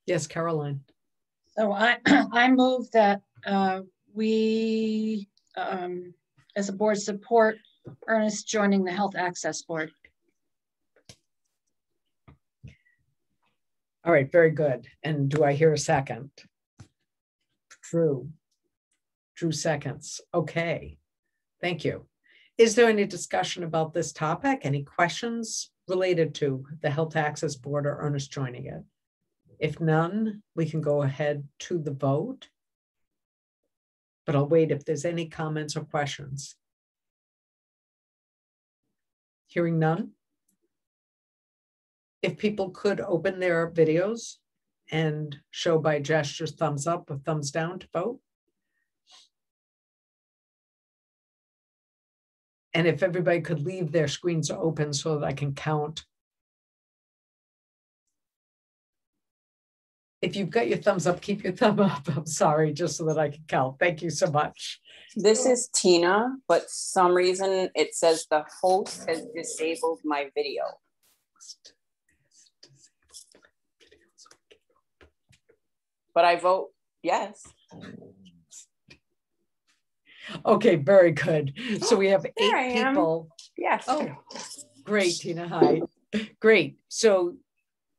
Yes, Caroline. So I move that we, as a board, support Ernest joining the Health Access Board. All right, very good. And do I hear a second? Drew seconds. Okay, thank you. Is there any discussion about this topic? Any questions related to the Health Access Board or Ernest joining it? If none, we can go ahead to the vote. But I'll wait if there's any comments or questions. Hearing none. If people could open their videos and show by gestures thumbs up or thumbs down to vote. And if everybody could leave their screens open so that I can count. If you've got your thumbs up, keep your thumb up. I'm sorry, just so that I can count. Thank you so much. This is Tina, but some reason it says the host has disabled my video. But I vote yes. Okay, very good. So we have 8 people. Yes. Oh, great, Tina. Hi. Great. So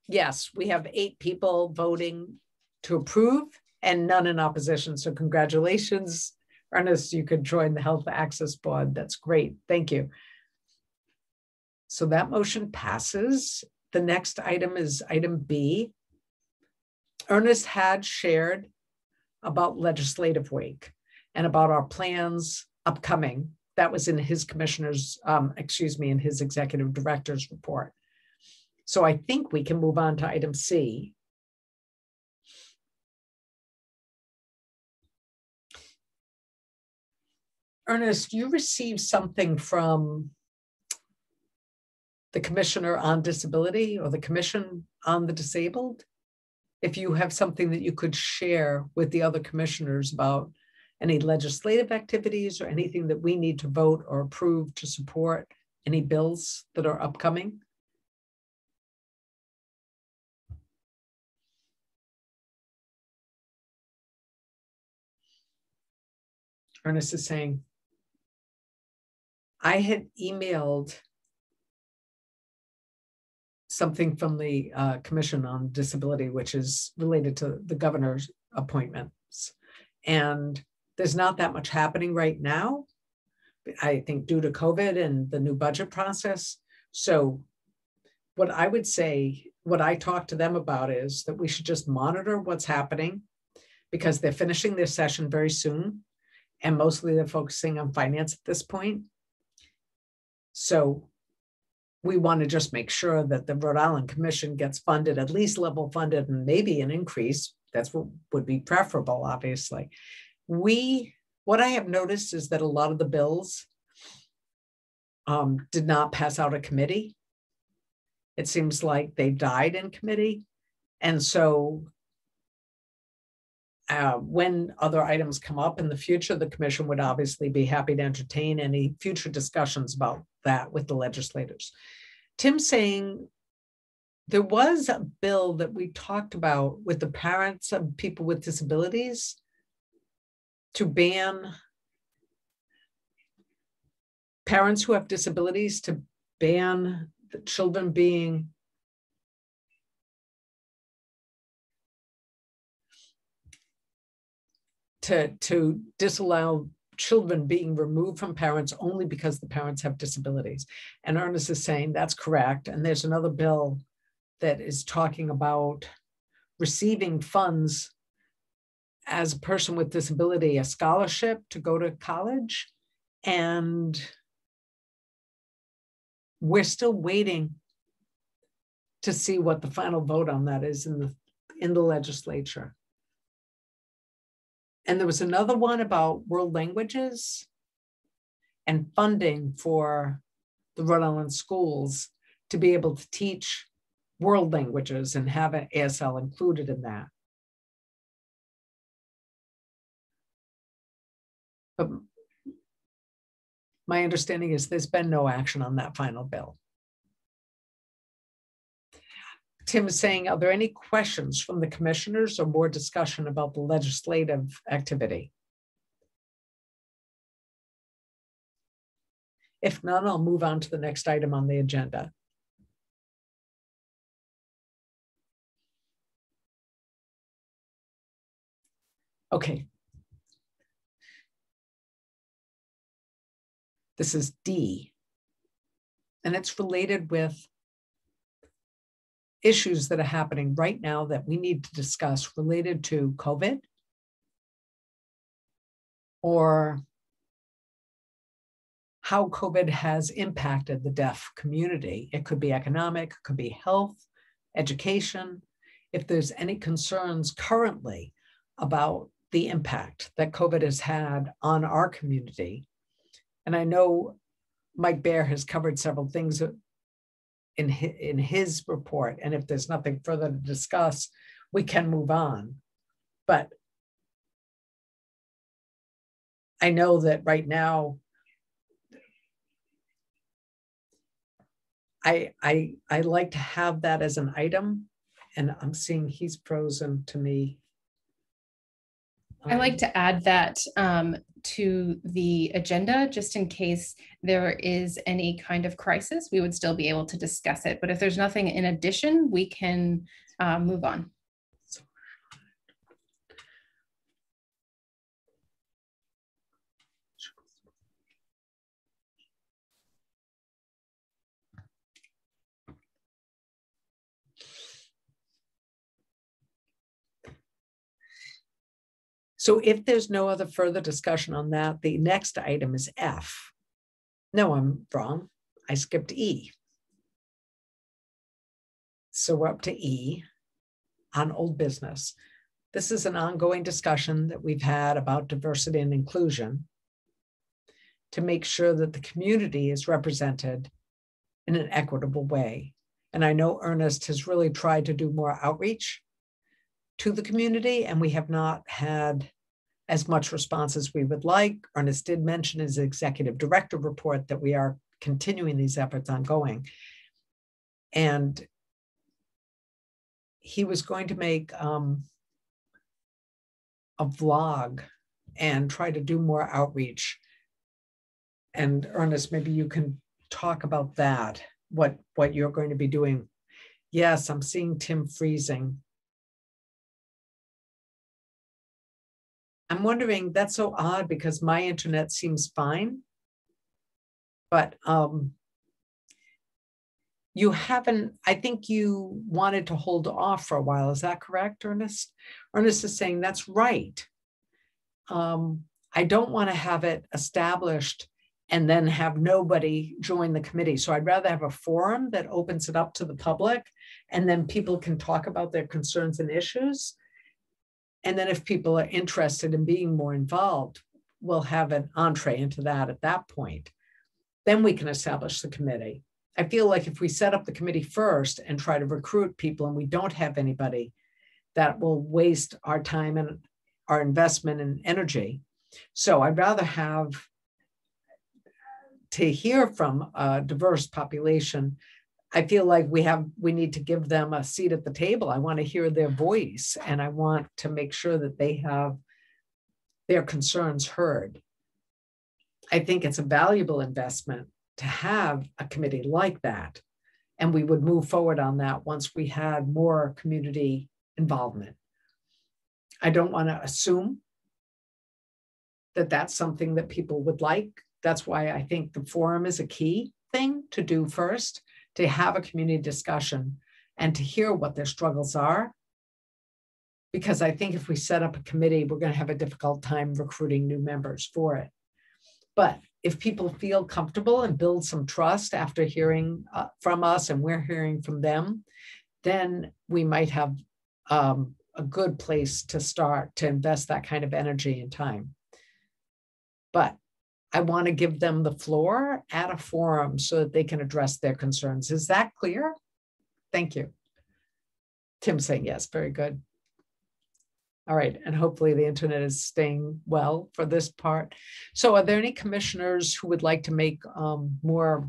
yes, we have 8 people voting to approve and none in opposition. So congratulations, Ernest. You could join the Health Access Board. That's great. Thank you. So that motion passes. The next item is item B. Ernest had shared about Legislative Week and about our plans upcoming. That was in his commissioner's, in his executive director's report. So I think we can move on to item C. Ernest, you received something from the Commissioner on Disability or the Commission on the Disabled? If you have something that you could share with the other commissioners about any legislative activities or anything that we need to vote or approve to support any bills that are upcoming? Ernest is saying, I had emailed something from the Commission on Disability, which is related to the governor's appointments. And there's not that much happening right now, I think, due to COVID and the new budget process. So what I would say, what I talked to them about is that we should just monitor what's happening because they're finishing their session very soon. And mostly they're focusing on finance at this point. So we want to just make sure that the Rhode Island Commission gets funded, at least level funded, and maybe an increase. That's what would be preferable, obviously. What I have noticed is that a lot of the bills did not pass out of committee. It seems like they died in committee. And so when other items come up in the future, the commission would obviously be happy to entertain any future discussions about that with the legislators. Tim's saying there was a bill that we talked about with the parents of people with disabilities to ban parents who have disabilities, to ban the children being to disallow children being removed from parents only because the parents have disabilities. And Ernest is saying that's correct. And there's another bill that is talking about receiving funds as a person with disability, a scholarship to go to college. And we're still waiting to see what the final vote on that is in the legislature. And there was another one about world languages and funding for the Rhode Island schools to be able to teach world languages and have an ASL included in that. But my understanding is there's been no action on that final bill. Tim is saying, are there any questions from the commissioners or more discussion about the legislative activity? If none, I'll move on to the next item on the agenda. Okay. This is D, and it's related with issues that are happening right now that we need to discuss related to COVID or how COVID has impacted the deaf community. It could be economic, it could be health, education. If there's any concerns currently about the impact that COVID has had on our community. And I know Mike Baer has covered several things in his report. And if there's nothing further to discuss, we can move on. But I know that right now, I like to have that as an item, and I'm seeing he's frozen to me. I like to add that to the agenda, just in case there is any kind of crisis, we would still be able to discuss it. But if there's nothing in addition, we can move on. So if there's no other further discussion on that, the next item is F. No, I'm wrong. I skipped E. So we're up to E on old business. This is an ongoing discussion that we've had about diversity and inclusion. to make sure that the community is represented in an equitable way. And I know Ernest has really tried to do more outreach to the community, and we have not had as much response as we would like. Ernest did mention his executive director report that we are continuing these efforts ongoing. And he was going to make a vlog and try to do more outreach. And Ernest, maybe you can talk about that, what you're going to be doing. Yes, I'm seeing Tim freezing. I'm wondering, that's so odd because my internet seems fine, but you haven't, I think you wanted to hold off for a while. Is that correct, Ernest? Ernest is saying that's right. I don't want to have it established and then have nobody join the committee. So I'd rather have a forum that opens it up to the public, and then people can talk about their concerns and issues. And then if people are interested in being more involved, we'll have an entree into that at that point. Then we can establish the committee. I feel like if we set up the committee first and try to recruit people and we don't have anybody, that will waste our time and our investment and energy. So I'd rather have to hear from a diverse population. I feel like we need to give them a seat at the table. I want to hear their voice, and I want to make sure that they have their concerns heard. I think it's a valuable investment to have a committee like that. And we would move forward on that once we had more community involvement. I don't want to assume that that's something that people would like. That's why I think the forum is a key thing to do first, to have a community discussion and to hear what their struggles are. Because I think if we set up a committee, we're going to have a difficult time recruiting new members for it. But if people feel comfortable and build some trust after hearing from us and we're hearing from them, then we might have a good place to start to invest that kind of energy and time. But I want to give them the floor at a forum so that they can address their concerns. Is that clear? Thank you. Tim saying yes, very good. All right, and hopefully the internet is staying well for this part. So are there any commissioners who would like to make more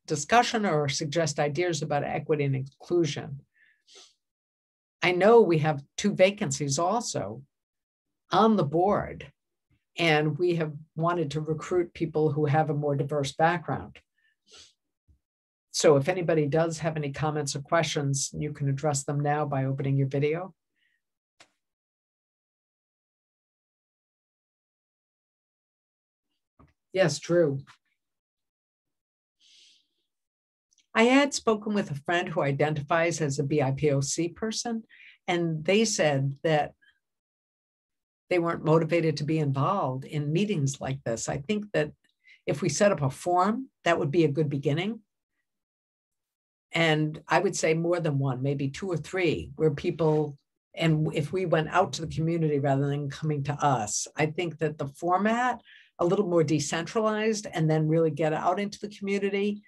discussion or suggest ideas about equity and inclusion? I know we have 2 vacancies also on the board, and we have wanted to recruit people who have a more diverse background. So if anybody does have any comments or questions, you can address them now by opening your video. Yes, Drew. I had spoken with a friend who identifies as a BIPOC person, and they said that they weren't motivated to be involved in meetings like this. I think that if we set up a forum, that would be a good beginning. And I would say more than one, maybe 2 or 3, where people, and if we went out to the community rather than coming to us, I think that the format, a little more decentralized, and then really get out into the community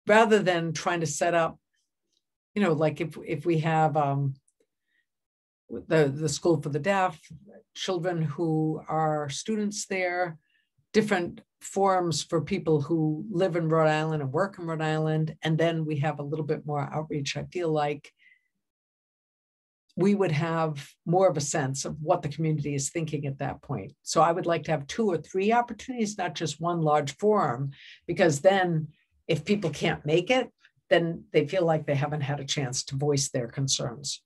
rather than trying to set up, you know, like if we have the School for the Deaf, children who are students there, different forums for people who live in Rhode Island and work in Rhode Island, and then we have a little bit more outreach. I feel like we would have more of a sense of what the community is thinking at that point. So I would like to have 2 or 3 opportunities, not just one large forum, because then if people can't make it, then they feel like they haven't had a chance to voice their concerns.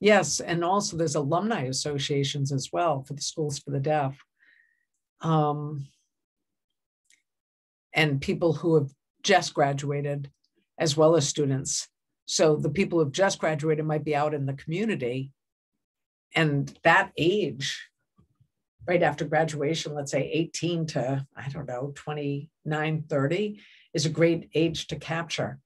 Yes, and also there's alumni associations as well for the Schools for the Deaf. And people who have just graduated, as well as students. So the people who have just graduated might be out in the community, and that age, right after graduation, let's say 18 to, I don't know, 29, 30, is a great age to capture.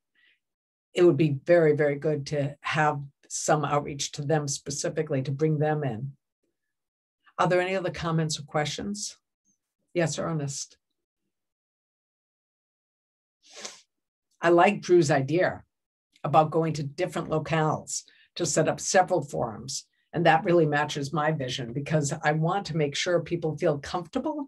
It would be very, very good to have some outreach to them specifically to bring them in. Are there any other comments or questions? Yes, Ernest. I like Drew's idea about going to different locales to set up several forums. And that really matches my vision because I want to make sure people feel comfortable.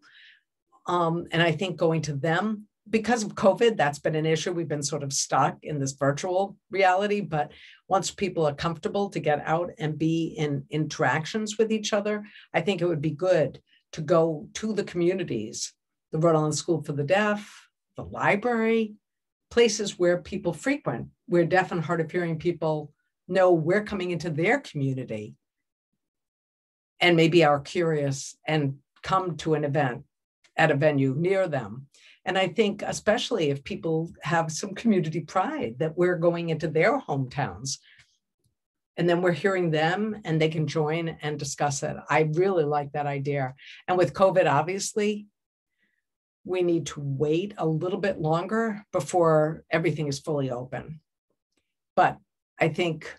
And I think going to them, because of COVID, that's been an issue. We've been sort of stuck in this virtual reality, but once people are comfortable to get out and be in interactions with each other, I think it would be good to go to the communities, the Rhode Island School for the Deaf, the library, places where people frequent, where deaf and hard of hearing people know we're coming into their community and maybe are curious and come to an event at a venue near them. And I think especially if people have some community pride that we're going into their hometowns and then we're hearing them and they can join and discuss it. I really like that idea. And with COVID, obviously, we need to wait a little bit longer before everything is fully open. But I think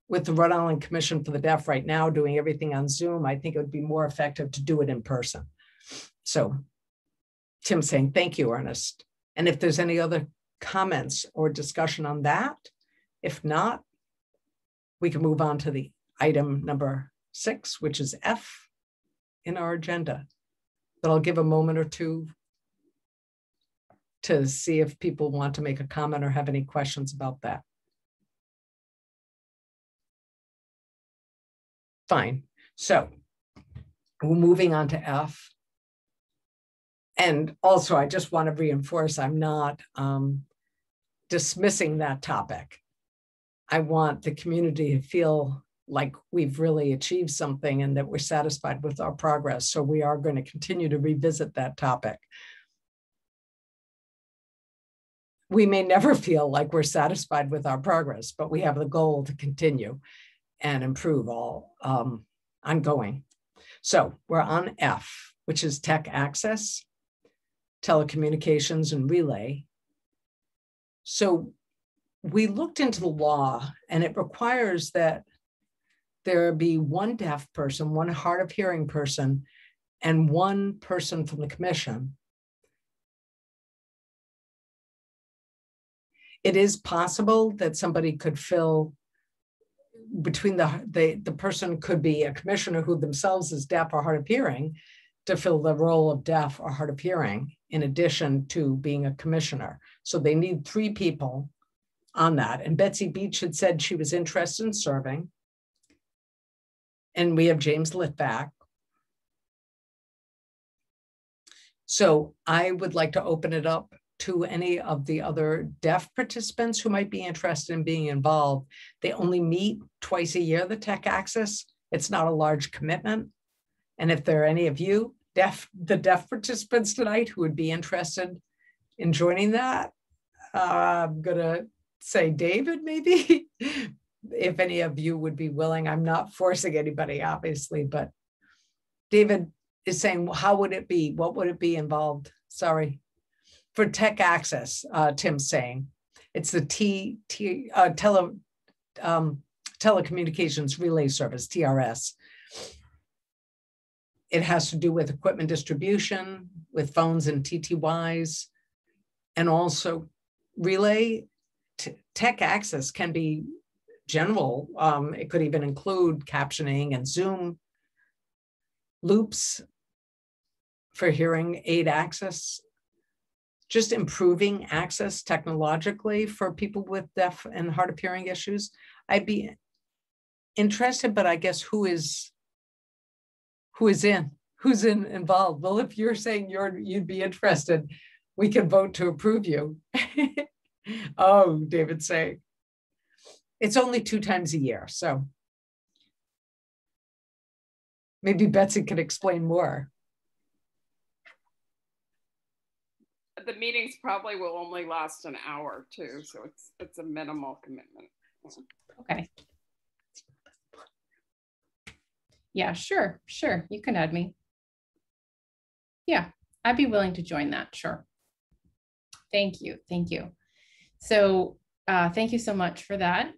with the Rhode Island Commission for the Deaf right now doing everything on Zoom, I think it would be more effective to do it in person. So Tim's saying, thank you, Ernest. And if there's any other comments or discussion on that, if not, we can move on to the item number 6, which is F in our agenda. But I'll give a moment or two to see if people want to make a comment or have any questions about that. Fine. So we're moving on to F. And also, I just want to reinforce, I'm not dismissing that topic. I want the community to feel like we've really achieved something and that we're satisfied with our progress. So we are going to continue to revisit that topic. We may never feel like we're satisfied with our progress, but we have the goal to continue and improve all ongoing. So we're on F, which is tech access, telecommunications, and relay. So we looked into the law and it requires that there be one deaf person, one hard of hearing person, and one person from the commission. It is possible that somebody could fill between the person could be a commissioner who themselves is deaf or hard of hearing to fill the role of deaf or hard of hearing in addition to being a commissioner. So they need 3 people on that. And Betsy Beach had said she was interested in serving. And we have James Litvack. So I would like to open it up to any of the other deaf participants who might be interested in being involved. They only meet twice a year, the tech access. It's not a large commitment. And if there are any of you, the deaf participants tonight who would be interested in joining that, I'm gonna say David, maybe, if any of you would be willing. I'm not forcing anybody, obviously, but David is saying, well, how would it be? What would it be involved? Sorry. For tech access, Tim's saying, it's the telecommunications relay service, TRS. It has to do with equipment distribution, with phones and TTYs, and also relay. Tech access can be general. It could even include captioning and Zoom loops for hearing aid access. Just improving access technologically for people with deaf and hard of hearing issues. I'd be interested, but I guess who's involved? Well, if you're saying you'd be interested, we can vote to approve you. Oh, David's saying it's only 2 times a year, so maybe Betsy can explain more. The meetings probably will only last an hour too, so it's a minimal commitment. Okay. Yeah, sure. You can add me. Yeah, I'd be willing to join that. Sure. Thank you. So thank you so much for that.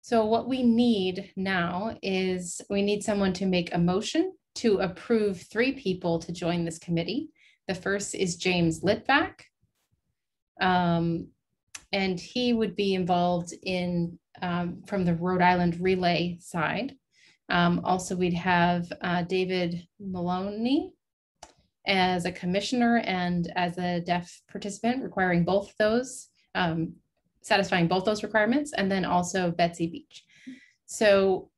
So what we need now is we need someone to make a motion to approve 3 people to join this committee. The first is James Litvak. And he would be involved in from the Rhode Island relay side. Also, we'd have David Maloney as a commissioner and as a deaf participant, requiring both of those, satisfying both those requirements, and then also Betsy Beach. So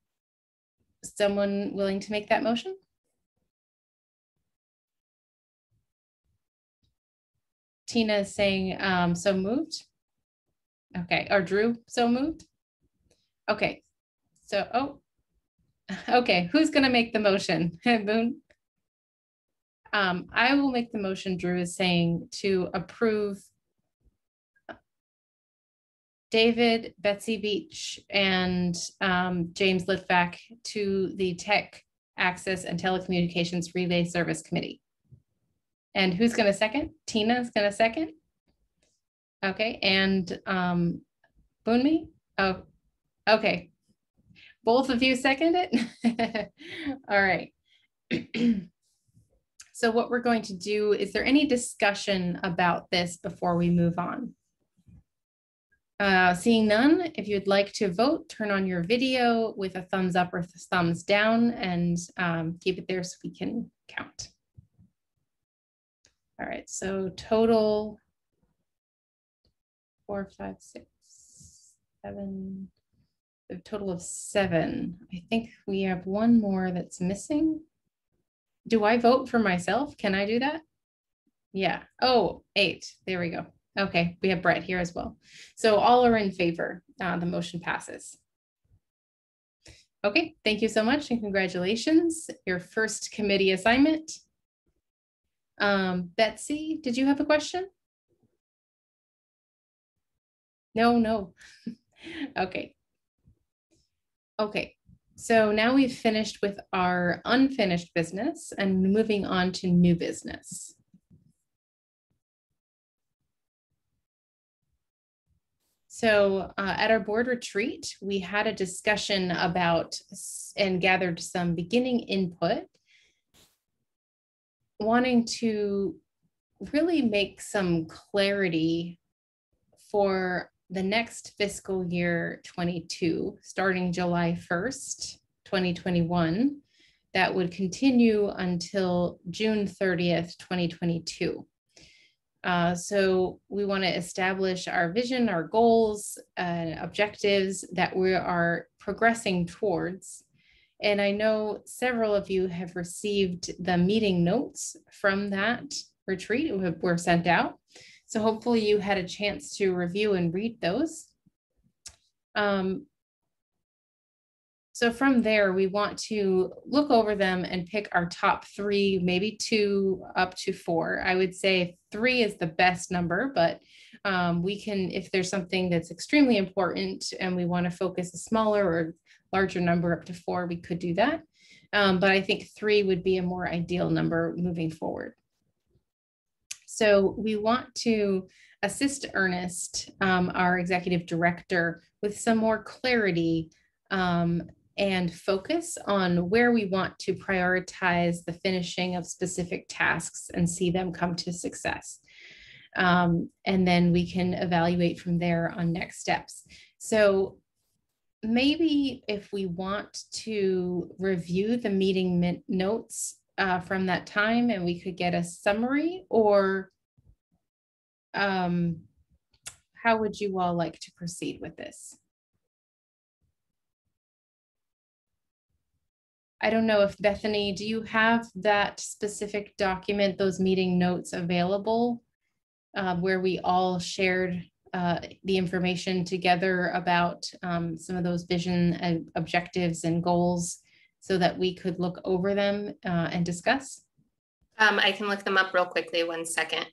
someone willing to make that motion? Tina is saying so moved. Okay, or Drew, so moved. Okay, so, oh, okay, who's gonna make the motion? Boone? I will make the motion. Drew is saying to approve David, Betsy Beach, and James Litvak to the Tech Access and Telecommunications Relay Service Committee. And who's gonna second? Tina is gonna second. Okay, and Boonmi? Oh, okay. Both of you second it? All right. So what we're going to do, is there any discussion about this before we move on? Seeing none, if you'd like to vote, turn on your video with a thumbs up or thumbs down and keep it there so we can count. All right, so total 4, 5, 6, 7, a total of 7. I think we have one more that's missing. Do I vote for myself? Can I do that? Yeah. Oh, 8. There we go. Okay, we have Brett here as well. So all are in favor. The motion passes. Okay, thank you so much and congratulations. Your first committee assignment. Betsy, did you have a question? No. Okay. Okay, so now we've finished with our unfinished business and moving on to new business. So at our board retreat, we had a discussion about and gathered some beginning input, wanting to really make some clarity for the next fiscal year 22, starting July 1st, 2021, that would continue until June 30th, 2022. So we want to establish our vision, our goals, objectives that we are progressing towards. And I know several of you have received the meeting notes from that retreat were sent out. So hopefully you had a chance to review and read those. So from there, we want to look over them and pick our top 3, maybe 2 up to 4. I would say 3 is the best number, but we can, if there's something that's extremely important and we want to focus a smaller or larger number up to 4, we could do that. But I think 3 would be a more ideal number moving forward. So we want to assist Ernest, our executive director, with some more clarity and focus on where we want to prioritize the finishing of specific tasks and see them come to success. And then we can evaluate from there on next steps. So maybe if we want to review the meeting notes from that time and we could get a summary, or how would you all like to proceed with this? I don't know if Bethany, do you have that specific document, those meeting notes available where we all shared the information together about some of those vision and objectives and goals so that we could look over them and discuss? I can look them up real quickly, 1 second.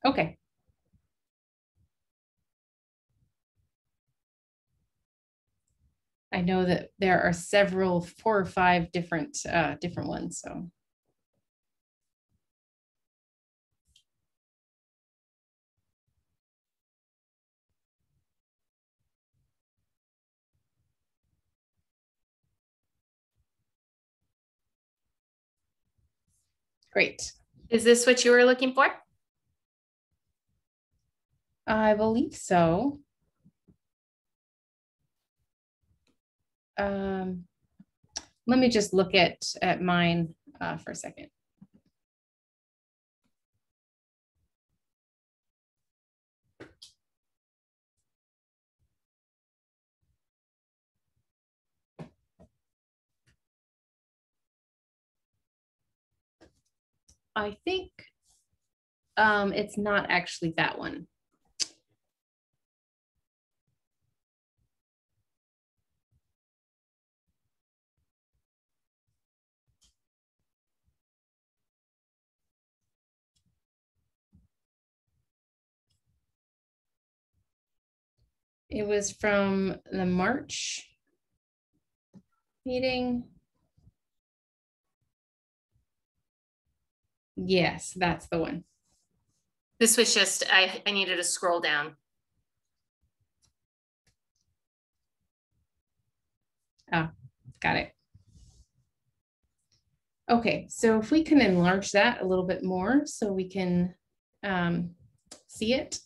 Okay. I know that there are several, 4 or 5 different ones, so. Great. Is this what you were looking for? I believe so. Let me just look at mine for a second. I think it's not actually that one. It was from the March meeting. Yes, that's the one. This was just, I needed to scroll down. Oh, got it. Okay, so if we can enlarge that a little bit more so we can see it.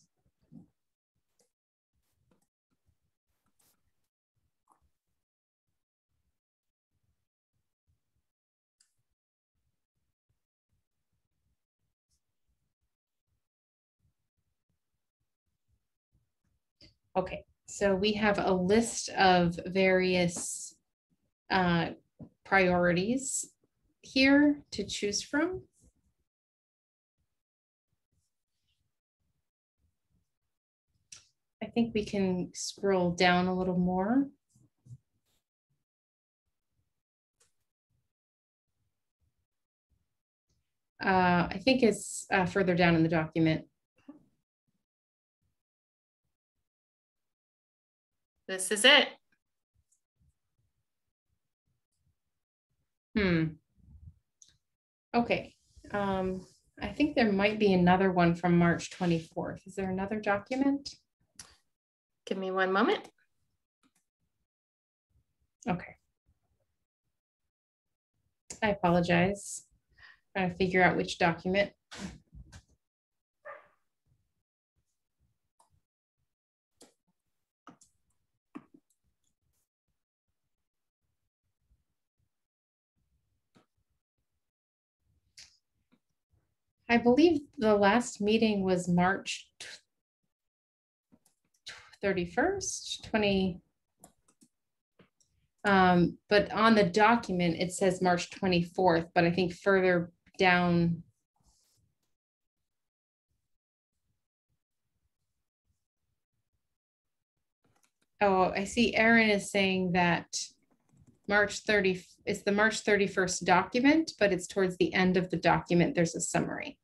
Okay, so we have a list of various priorities here to choose from. I think we can scroll down a little more. I think it's further down in the document. This is it. Okay. I think there might be another one from March 24th. Is there another document? Give me one moment. Okay. I apologize. Trying to figure out which document. I believe the last meeting was March 31st, 20. But on the document, it says March 24th, but I think further down. Oh, I see Erin is saying that March 30, it's the March 31st document, but it's towards the end of the document. There's a summary.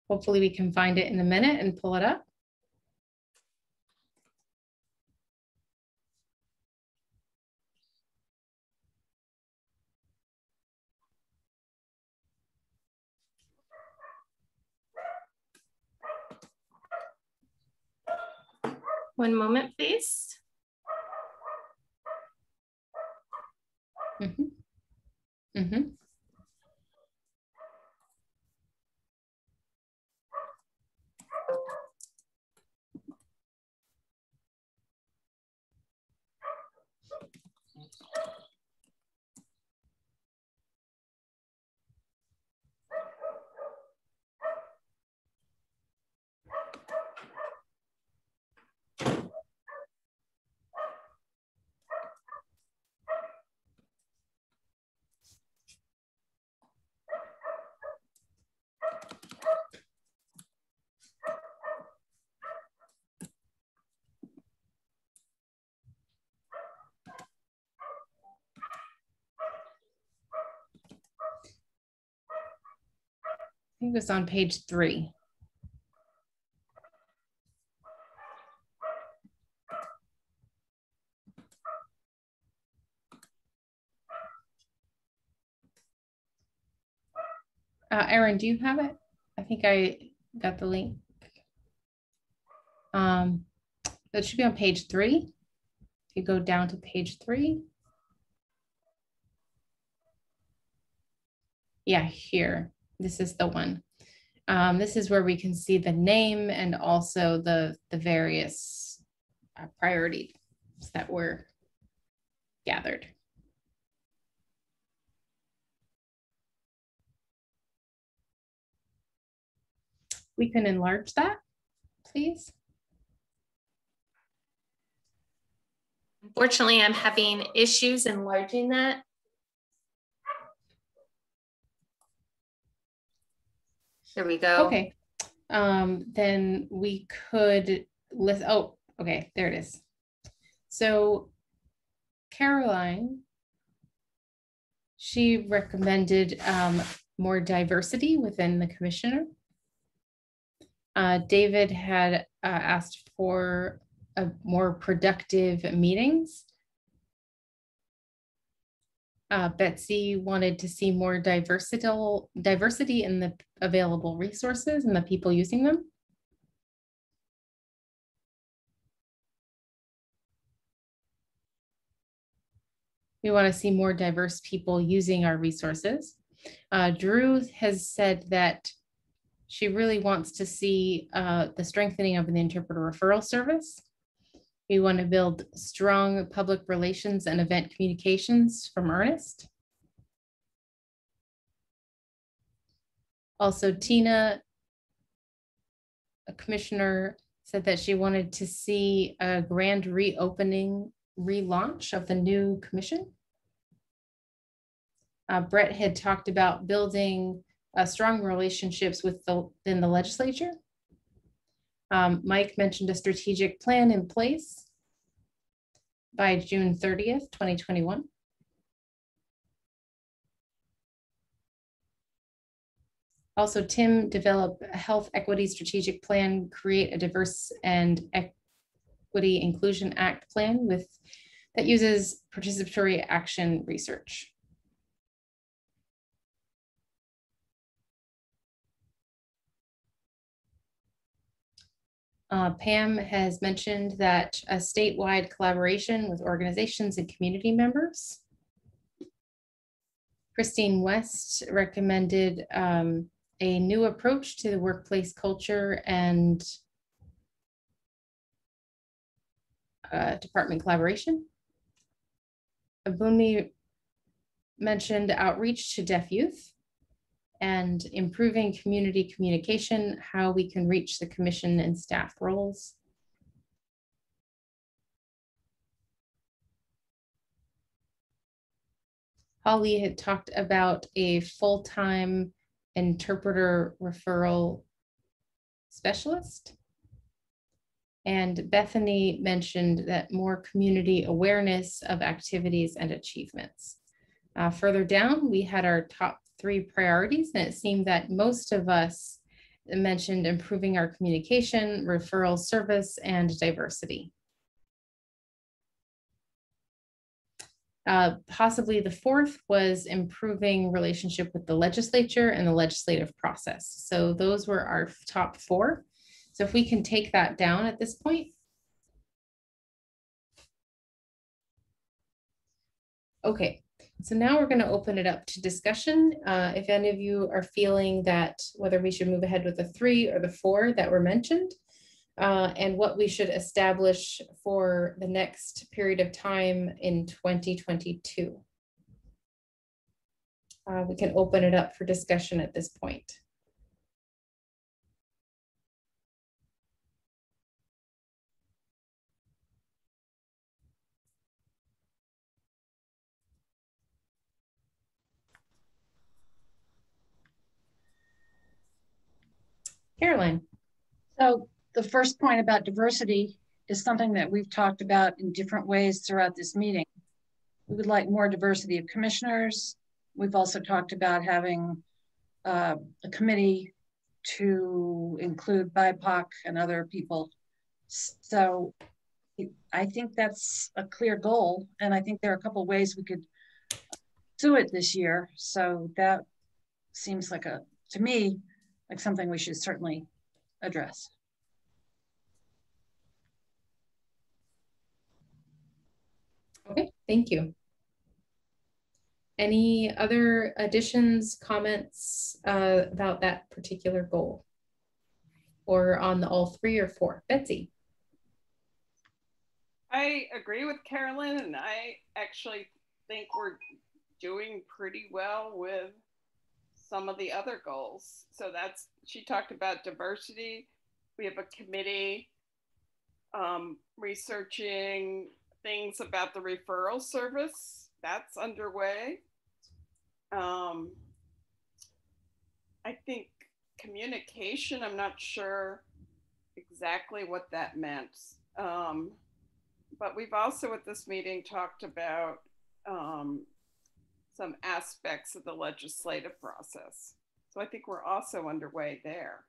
Hopefully we can find it in a minute and pull it up. One moment, please. Mm-hmm. Mm-hmm. I think it was on page 3. Erin, do you have it? I think I got the link. That should be on page 3. If you go down to page 3. Yeah, here. This is the one. This is where we can see the name and also the various priorities that were gathered. We can enlarge that, please. Unfortunately, I'm having issues enlarging that. There we go. Okay. Then we could list, oh, okay, there it is. So Caroline, she recommended more diversity within the commissioner. David had asked for more productive meetings. Betsy wanted to see more diversity in the available resources and the people using them. We want to see more diverse people using our resources. Drew has said that she really wants to see the strengthening of the interpreter referral service. We want to build strong public relations and event communications from Ernest. Also, Tina, a commissioner, said that she wanted to see a grand reopening, relaunch of the new commission. Brett had talked about building strong relationships within the legislature. Mike mentioned a strategic plan in place by June 30th, 2021. Also, Tim developed a health equity strategic plan, create a diverse and equity inclusion act plan that uses participatory action research. Pam has mentioned that a statewide collaboration with organizations and community members. Christine West recommended a new approach to the workplace culture and department collaboration. Abumi mentioned outreach to deaf youth and improving community communication, how we can reach the commission and staff roles. Holly had talked about a full-time interpreter referral specialist. And Bethany mentioned that more community awareness of activities and achievements. Further down, we had our top 3 priorities, and it seemed that most of us mentioned improving our communication, referral service, and diversity. Possibly the 4th was improving relationship with the legislature and the legislative process. So those were our top 4. So if we can take that down at this point. Okay. So now we're going to open it up to discussion. If any of you are feeling that whether we should move ahead with the 3 or the 4 that were mentioned, and what we should establish for the next period of time in 2022. We can open it up for discussion at this point. Caroline. So the first point about diversity is something that we've talked about in different ways throughout this meeting. We would like more diversity of commissioners. We've also talked about having a committee to include BIPOC and other people. So I think that's a clear goal. And I think there are a couple of ways we could do it this year. So that seems like a to me like something we should certainly address. Okay, thank you. Any other additions, comments about that particular goal? Or on the all 3 or 4? Betsy. I agree with Carolyn, and I actually think we're doing pretty well with some of the other goals. So that's, she talked about diversity. We have a committee researching things about the referral service. That's underway. I think communication, I'm not sure exactly what that meant. But we've also at this meeting talked about some aspects of the legislative process. So I think we're also underway there.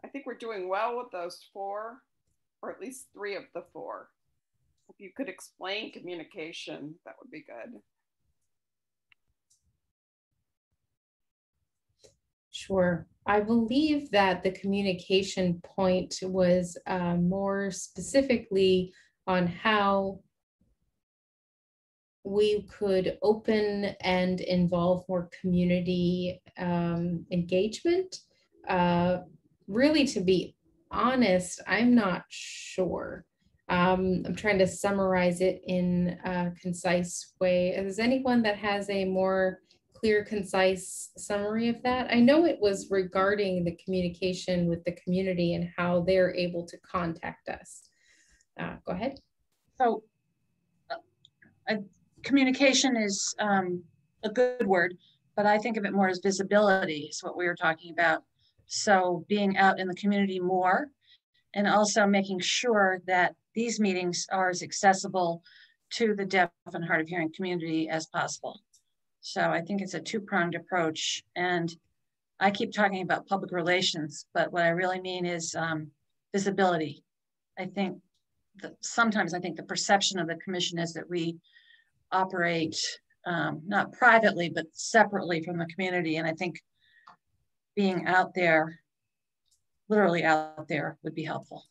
I think we're doing well with those 4, or at least 3 of the 4. If you could explain communication, that would be good. Sure. I believe that the communication point was more specifically on how we could open and involve more community engagement. Really, to be honest, I'm not sure. I'm trying to summarize it in a concise way. Is anyone that has a more clear, concise summary of that? I know it was regarding the communication with the community and how they're able to contact us. Go ahead. So communication is a good word, but I think of it more as visibility is what we were talking about. So being out in the community more, and also making sure that these meetings are as accessible to the deaf and hard of hearing community as possible. So I think it's a 2-pronged approach. And I keep talking about public relations, but what I really mean is visibility. I think that sometimes I think the perception of the commission is that we operate not privately, but separately from the community. And I think being out there, literally out there, would be helpful.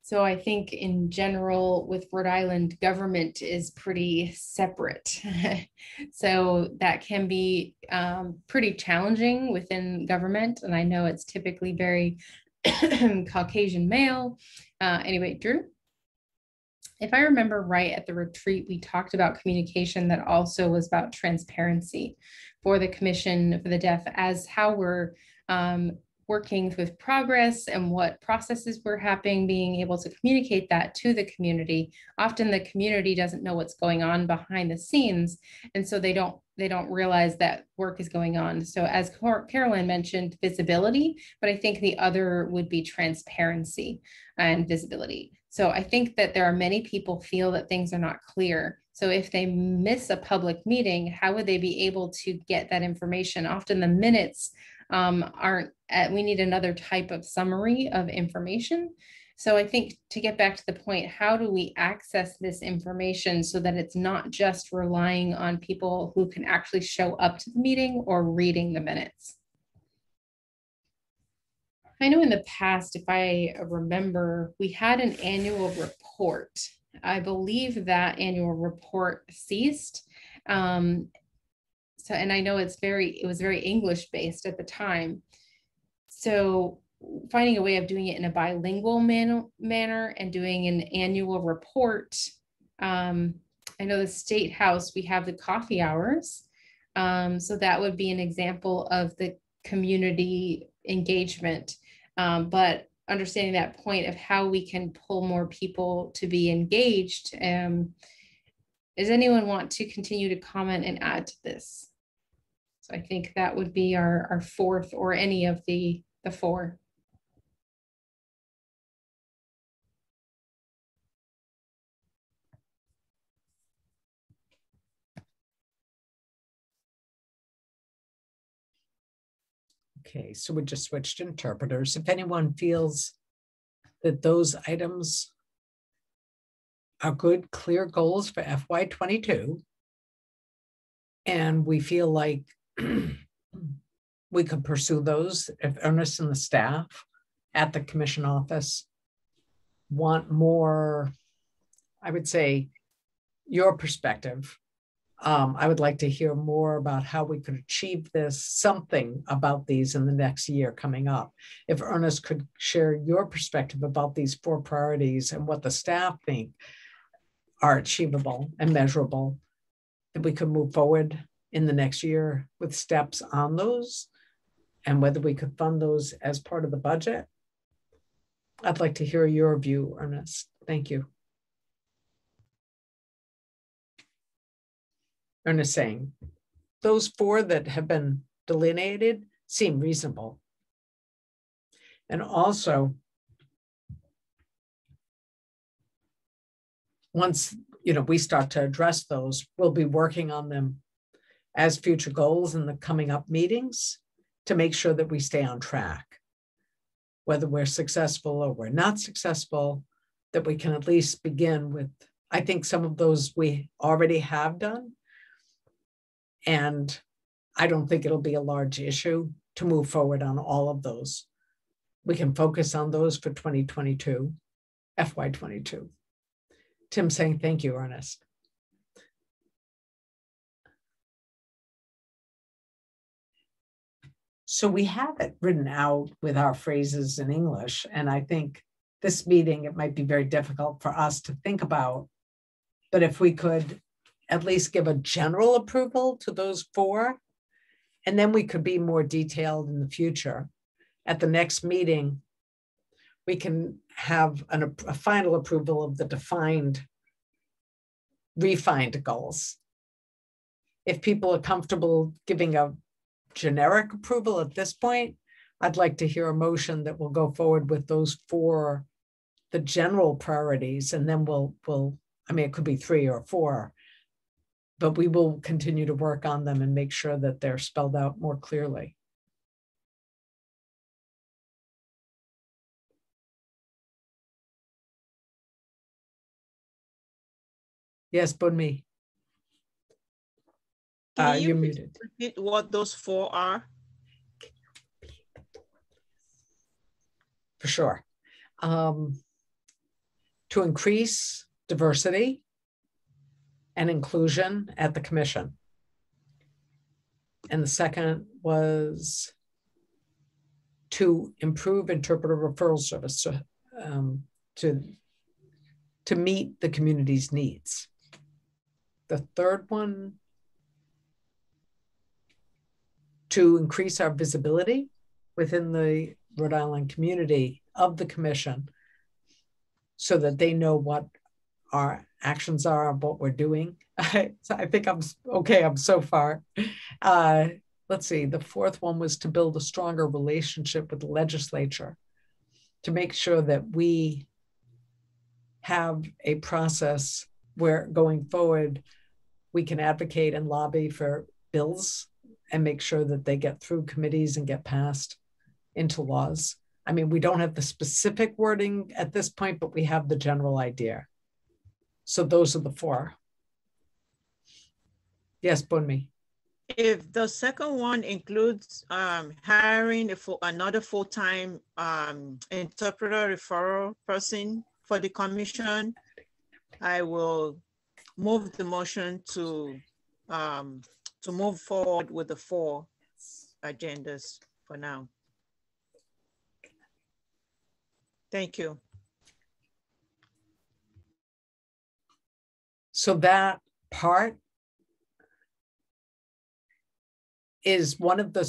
So I think in general with Rhode Island, government is pretty separate. So that can be pretty challenging within government. And I know it's typically very Caucasian male. Anyway, Drew? If I remember right, at the retreat, we talked about communication that also was about transparency for the Commission for the Deaf, as how we're working with progress and what processes were happening, being able to communicate that to the community. Often the community doesn't know what's going on behind the scenes, and so they don't realize that work is going on. So as Caroline mentioned, visibility, but I think the other would be transparency and visibility. So I think that there are many people feel that things are not clear. So if they miss a public meeting, how would they be able to get that information? Often the minutes aren't, we need another type of summary of information. So I think to get back to the point, how do we access this information so that it's not just relying on people who can actually show up to the meeting or reading the minutes? I know in the past, if I remember, we had an annual report. I believe that annual report ceased. And I know it was very English based at the time. So finding a way of doing it in a bilingual manner and doing an annual report. I know the State House, we have the coffee hours. So that would be an example of the community engagement. But understanding that point of how we can pull more people to be engaged. Does anyone want to continue to comment and add to this? So I think that would be our 4th, or any of the 4. Okay, so we just switched interpreters. If anyone feels that those items are good, clear goals for FY22. And we feel like we could pursue those if Ernest and the staff at the commission office want more, I would say, your perspective. I would like to hear more about how we could achieve this, something about these in the next year coming up. If Ernest could share your perspective about these 4 priorities and what the staff think are achievable and measurable, that we could move forward in the next year with steps on those, and whether we could fund those as part of the budget. I'd like to hear your view, Ernest. Thank you. Ernest saying, those 4 that have been delineated seem reasonable. And also, once we start to address those, we'll be working on them as future goals in the coming up meetings to make sure that we stay on track. Whether we're successful or we're not successful, that we can at least begin with, I think some of those we already have done. And I don't think it'll be a large issue to move forward on all of those. We can focus on those for 2022, FY22. Tim saying, thank you, Ernest. So we have it written out with our phrases in English. And I think this meeting, it might be very difficult for us to think about, but if we could at least give a general approval to those 4, and then we could be more detailed in the future. At the next meeting, we can have a final approval of the refined goals. If people are comfortable giving a generic approval at this point, I'd like to hear a motion that will go forward with those 4, the general priorities, and then we'll it could be 3 or 4, but we will continue to work on them and make sure that they're spelled out more clearly. Yes, Bunmi. You're muted. Repeat what those 4 are? For sure. To increase diversity and inclusion at the commission. And the second was to improve interpreter referral service to meet the community's needs. The third one, to increase our visibility within the Rhode Island community of the commission so that they know what our actions are, what we're doing. So I think I'm okay, I'm so far. Let's see, the 4th one was to build a stronger relationship with the legislature to make sure that we have a process where going forward, we can advocate and lobby for bills and make sure that they get through committees and get passed into laws. I mean, we don't have the specific wording at this point, but we have the general idea. So those are the 4. Yes, Bunmi. If the second one includes hiring another full-time interpreter referral person for the commission, I will move the motion to move forward with the 4 agendas for now. Thank you. So that part is one of the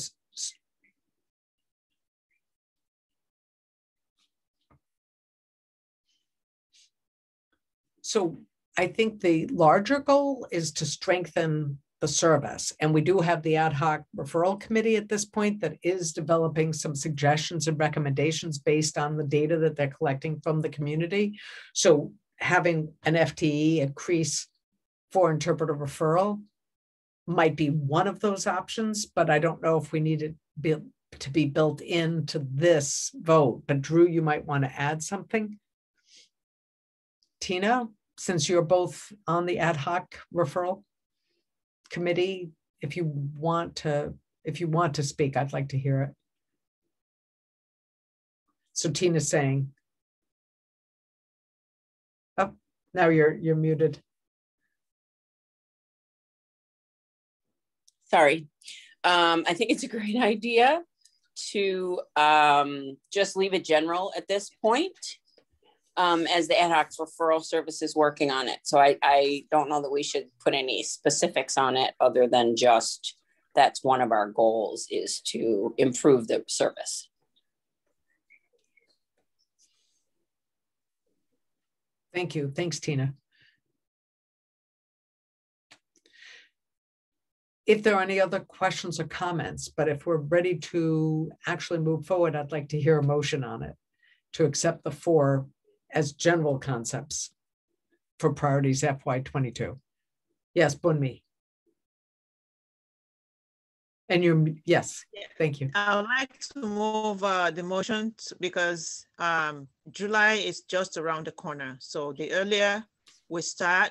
so I think the larger goal is to strengthen the service. And we do have the ad hoc referral committee at this point that is developing some suggestions and recommendations based on the data that they're collecting from the community. So having an FTE increase for interpreter referral might be one of those options, but I don't know if we need it to be built into this vote. But Drew, you might want to add something. Tina, since you're both on the ad hoc referral committee, if you want to speak, I'd like to hear it. So Tina's saying, oh, now you're muted. Sorry. I think it's a great idea to just leave it general at this point, as the ad hoc referral service is working on it. So I don't know that we should put any specifics on it other than just that's one of our goals is to improve the service. Thank you. Thanks, Tina. If there are any other questions or comments, but if we're ready to actually move forward, I'd like to hear a motion on it to accept the 4 as general concepts for priorities FY22. Yes, Bunmi. And yes, thank you. I would like to move the motion because July is just around the corner. So the earlier we start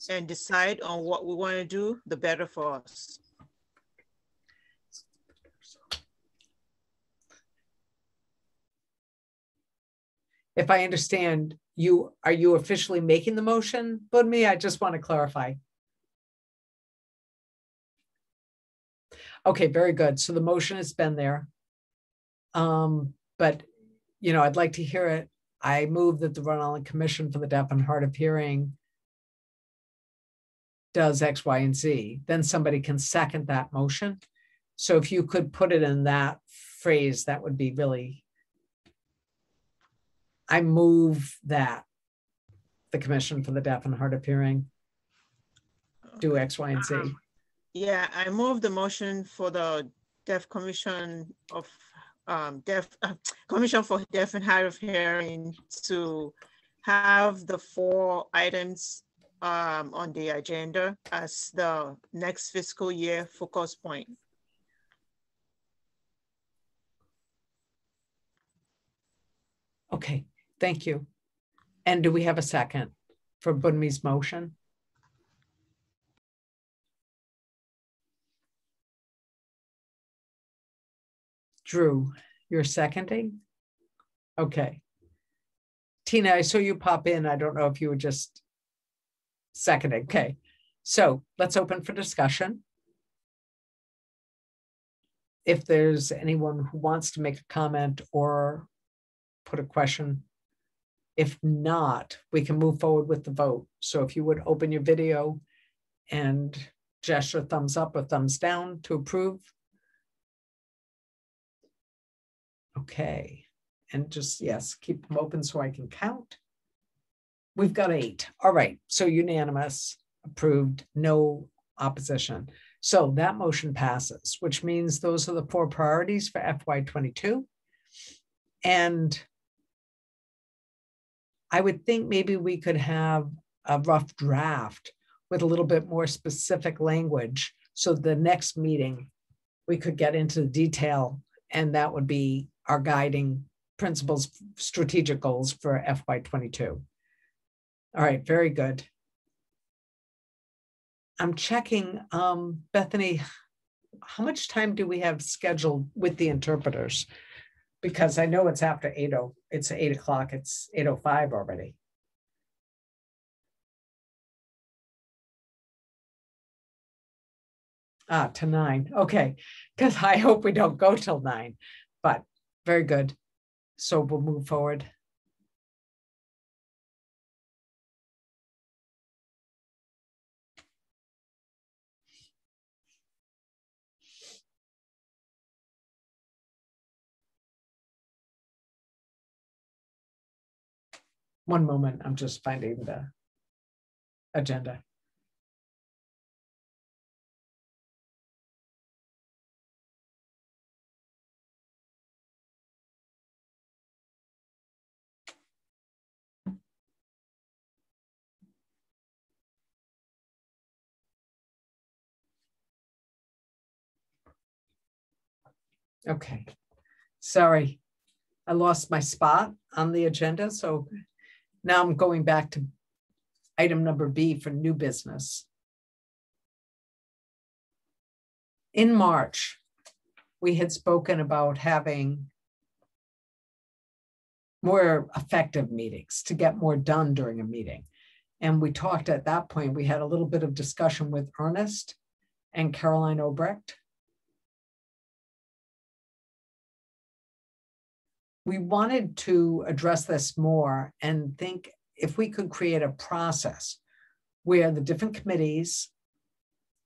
and decide on what we want to do, the better for us. If I understand, are you officially making the motion, Bunmi? I just want to clarify. Okay, very good. So the motion has been there. But, I'd like to hear it. I move that the Rhode Island Commission for the Deaf and Hard of Hearing does X, Y, and Z. Then somebody can second that motion. So if you could put it in that phrase, that would be really, I move that the Commission for the Deaf and Hard of Hearing do X, Y, and Z. Yeah, I move the motion for the Deaf Commission of Commission for Deaf and Hard of Hearing to have the 4 items on the agenda as the next fiscal year focus point. Okay, thank you. And do we have a second for Bunmi's motion? Drew, you're seconding? Okay. Tina, I saw you pop in. I don't know if you were just seconding. Okay, so let's open for discussion. If there's anyone who wants to make a comment or put a question, if not, we can move forward with the vote. So if you would open your video and gesture thumbs up or thumbs down to approve. Okay, and just, yes, keep them open so I can count. We've got 8. All right, so unanimous, approved, no opposition. So that motion passes, which means those are the 4 priorities for FY22. And I would think maybe we could have a rough draft with a little bit more specific language. So the next meeting, we could get into the detail, and that would be our guiding principles, strategic goals for FY22. All right, very good. I'm checking, Bethany, how much time do we have scheduled with the interpreters? Because I know it's after 8:00, it's 8 o'clock, it's 8:05 already. To 9, okay, because I hope we don't go till 9, but very good. So we'll move forward. One moment, I'm just finding the agenda. Okay, sorry, I lost my spot on the agenda, so now I'm going back to item number B for new business. In March, we had spoken about having more effective meetings to get more done during a meeting. And we talked at that point, we had a little bit of discussion with Ernest and Caroline Ober. We wanted to address this more and think if we could create a process where the different committees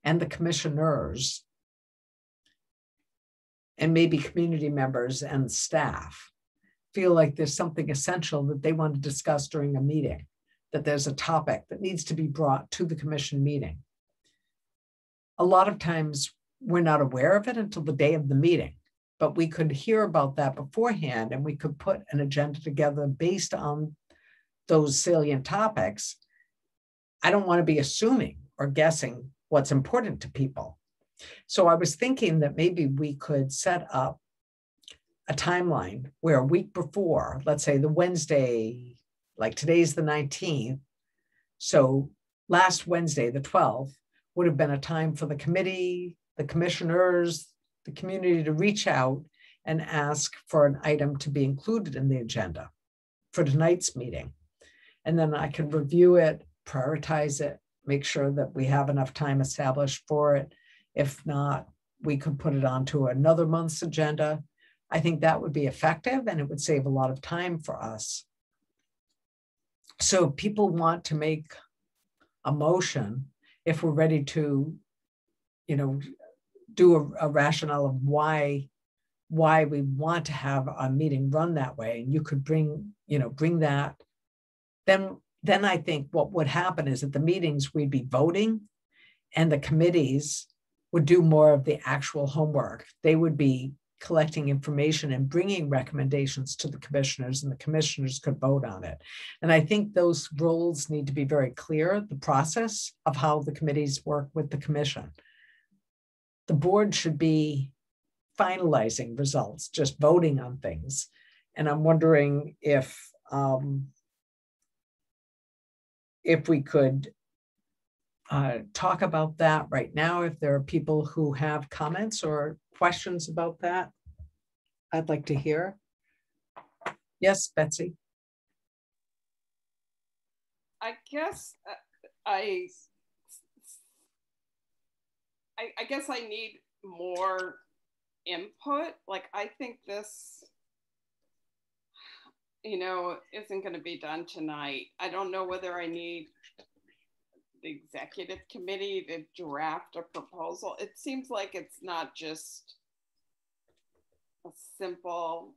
and the commissioners and maybe community members and staff feel like there's something essential that they want to discuss during a meeting, that there's a topic that needs to be brought to the commission meeting. A lot of times we're not aware of it until the day of the meeting, but we could hear about that beforehand and we could put an agenda together based on those salient topics. I don't want to be assuming or guessing what's important to people. So I was thinking that maybe we could set up a timeline where a week before, let's say the Wednesday, like today's the 19th. So last Wednesday, the 12th, would have been a time for the committee, the commissioners, the community to reach out and ask for an item to be included in the agenda for tonight's meeting. And then I could review it, prioritize it, make sure that we have enough time established for it. If not, we could put it onto another month's agenda. I think that would be effective and it would save a lot of time for us. So if people want to make a motion, if we're ready to, do a rationale of why we want to have a meeting run that way, and you could bring that, then I think what would happen is at the meetings we'd be voting and the committees would do more of the actual homework. They would be collecting information and bringing recommendations to the commissioners, and the commissioners could vote on it. And I think those roles need to be very clear, the process of how the committees work with the commission. The board should be finalizing results, just voting on things. And I'm wondering if we could talk about that right now. If there are people who have comments or questions about that, I'd like to hear. Yes, Betsy. I guess I guess I need more input. Like, I think this, isn't going to be done tonight. I don't know whether I need the executive committee to draft a proposal. It seems like it's not just a simple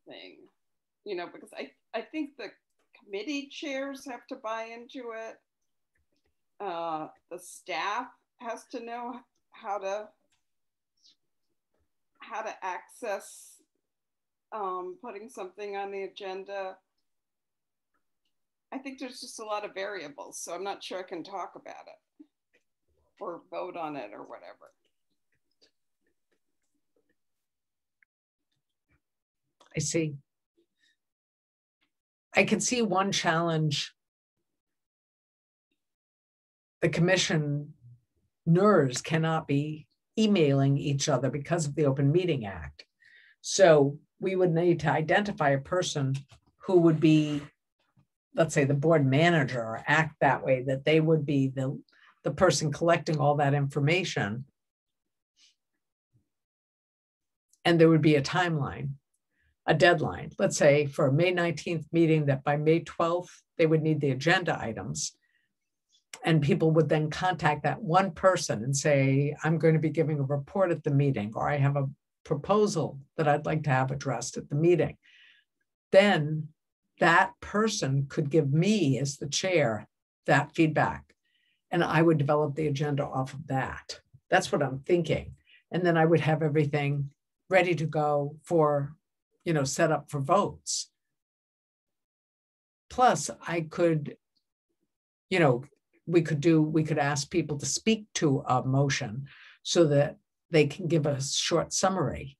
thing, because I think the committee chairs have to buy into it. The staff has to know how to access putting something on the agenda. I think there's just a lot of variables, so I'm not sure I can talk about it or vote on it or whatever. I see. I can see one challenge. The commissioners cannot be emailing each other because of the Open Meeting Act. So we would need to identify a person who would be, let's say, the board manager, or act that way, that they would be the person collecting all that information. And there would be a timeline, a deadline. Let's say for a May 19th meeting, that by May 12th, they would need the agenda items. And people would then contact that one person and say, I'm going to be giving a report at the meeting, or I have a proposal that I'd like to have addressed at the meeting. Then that person could give me, as the chair, that feedback. And I would develop the agenda off of that. That's what I'm thinking. And then I would have everything ready to go for, set up for votes. Plus, I could, we could ask people to speak to a motion so that they can give a short summary.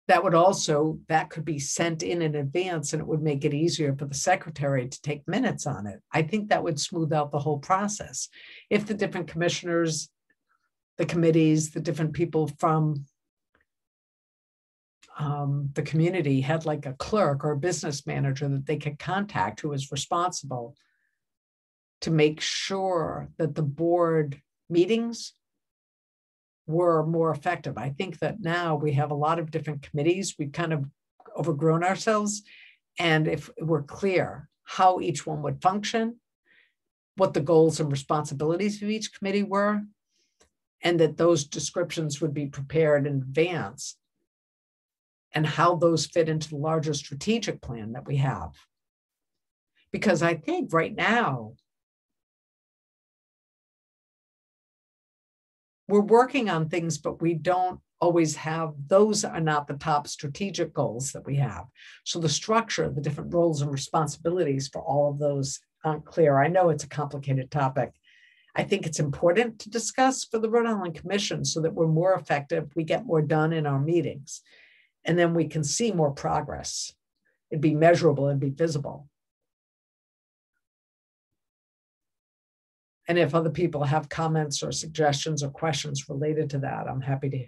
that could be sent in advance, and it would make it easier for the secretary to take minutes on it. I think that would smooth out the whole process. If the different commissioners, the committees, the different people from the community had like a clerk or a business manager that they could contact who was responsible to make sure that the board meetings were more effective. I think that now we have a lot of different committees. We've kind of overgrown ourselves. And if we're clear how each one would function, what the goals and responsibilities of each committee were, and that those descriptions would be prepared in advance, and how those fit into the larger strategic plan that we have. Because I think right now, we're working on things, but we don't always have, those are not the top strategic goals that we have. So the structure, the different roles and responsibilities for all of those aren't clear. I know it's a complicated topic. I think it's important to discuss for the Rhode Island Commission so that we're more effective, we get more done in our meetings, and then we can see more progress. It'd be measurable and be visible. And if other people have comments or suggestions or questions related to that, I'm happy to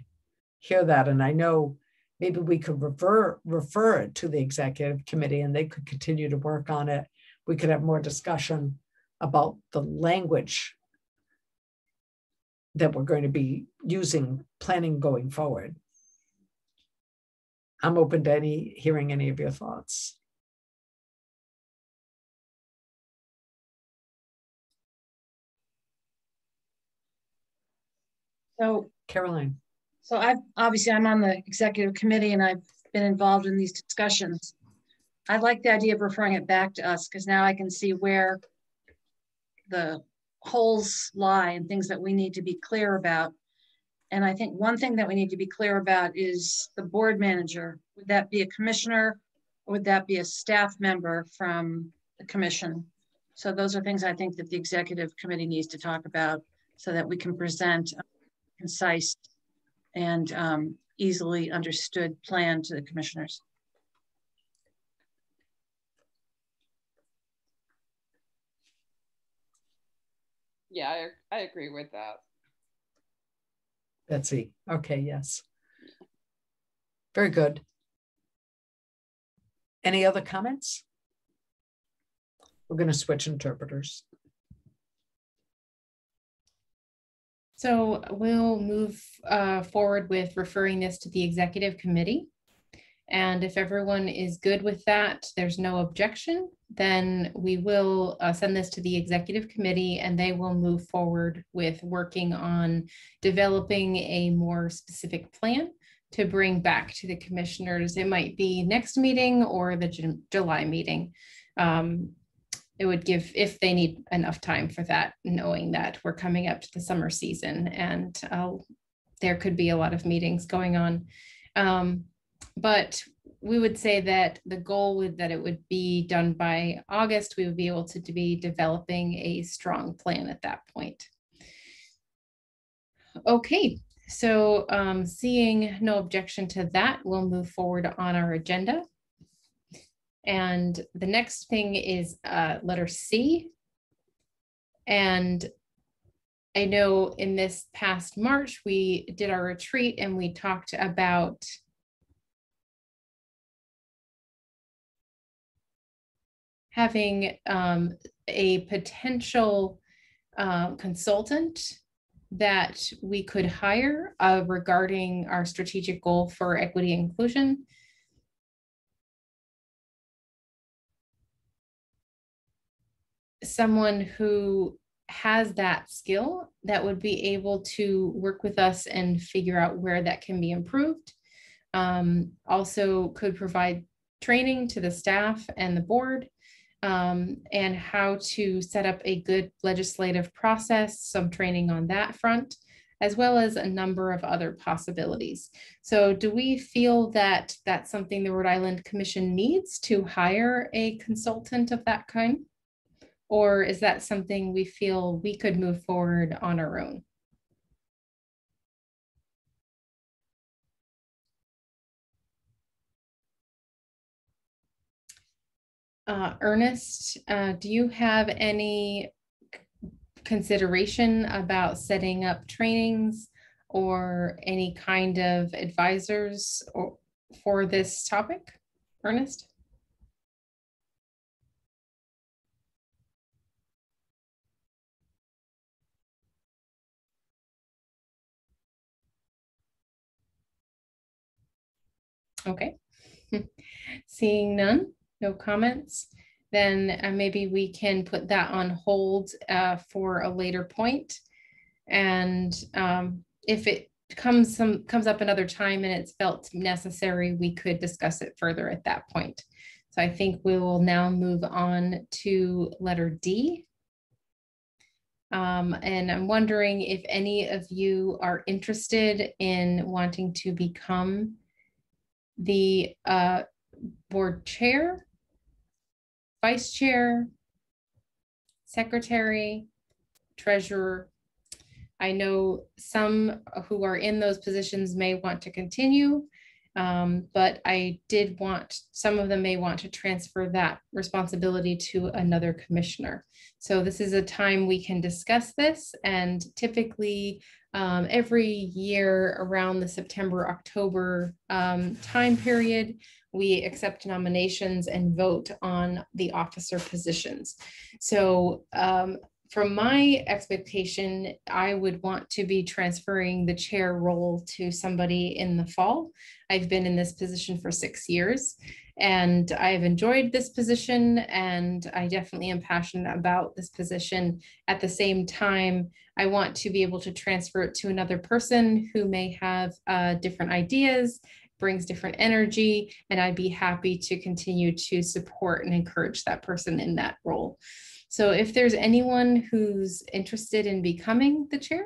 hear that. And I know maybe we could refer it to the executive committee and they could continue to work on it. We could have more discussion about the language that we're going to be using, planning going forward. I'm open to hearing any of your thoughts. So, Caroline. So I'm on the executive committee and I've been involved in these discussions. I like the idea of referring it back to us because now I can see where the holes lie and things that we need to be clear about. And I think one thing that we need to be clear about is the board manager. Would that be a commissioner or would that be a staff member from the commission? So those are things I think that the executive committee needs to talk about so that we can present a concise and easily understood plan to the commissioners. Yeah, I agree with that. Betsy. Okay, yes. Very good. Any other comments? We're going to switch interpreters. So we'll move forward with referring this to the executive committee. And if everyone is good with that, there's no objection, then we will send this to the executive committee and they will move forward with working on developing a more specific plan to bring back to the commissioners. It might be next meeting or the July meeting. It would give, if they need enough time for that, knowing that we're coming up to the summer season and there could be a lot of meetings going on. But we would say that the goal would that it would be done by August. We would be able to be developing a strong plan at that point. Okay, so seeing no objection to that, we'll move forward on our agenda. And the next thing is letter C. And I know in this past March, we did our retreat and we talked about having a potential consultant that we could hire regarding our strategic goal for equity and inclusion. Someone who has that skill that would be able to work with us and figure out where that can be improved. Also could provide training to the staff and the board and how to set up a good legislative process, some training on that front, as well as a number of other possibilities. So do we feel that that's something the Rhode Island Commission needs to hire a consultant of that kind? Or is that something we feel we could move forward on our own? Ernest, do you have any consideration about setting up trainings or any kind of advisors for this topic? Ernest? Okay. Seeing none, no comments, then maybe we can put that on hold for a later point. And if it comes up another time and it's felt necessary, we could discuss it further at that point. So I think we will now move on to letter D. And I'm wondering if any of you are interested in wanting to become the board chair, vice chair, secretary, treasurer. I know some who are in those positions may want to continue, but I did want, some of them may want to transfer that responsibility to another commissioner. So this is a time we can discuss this, and typically every year around the September, October time period, we accept nominations and vote on the officer positions. So from my expectation, I would want to be transferring the chair role to somebody in the fall. I've been in this position for 6 years and I've enjoyed this position, and I definitely am passionate about this position. At the same time, I want to be able to transfer it to another person who may have different ideas, brings different energy, and I'd be happy to continue to support and encourage that person in that role. So if there's anyone who's interested in becoming the chair.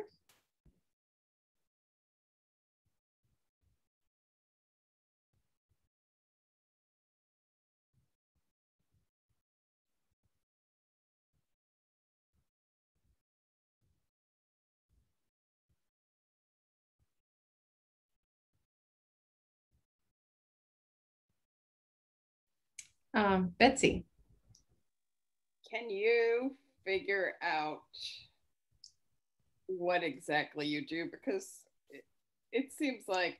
Betsy. Can you figure out what exactly you do? Because it seems like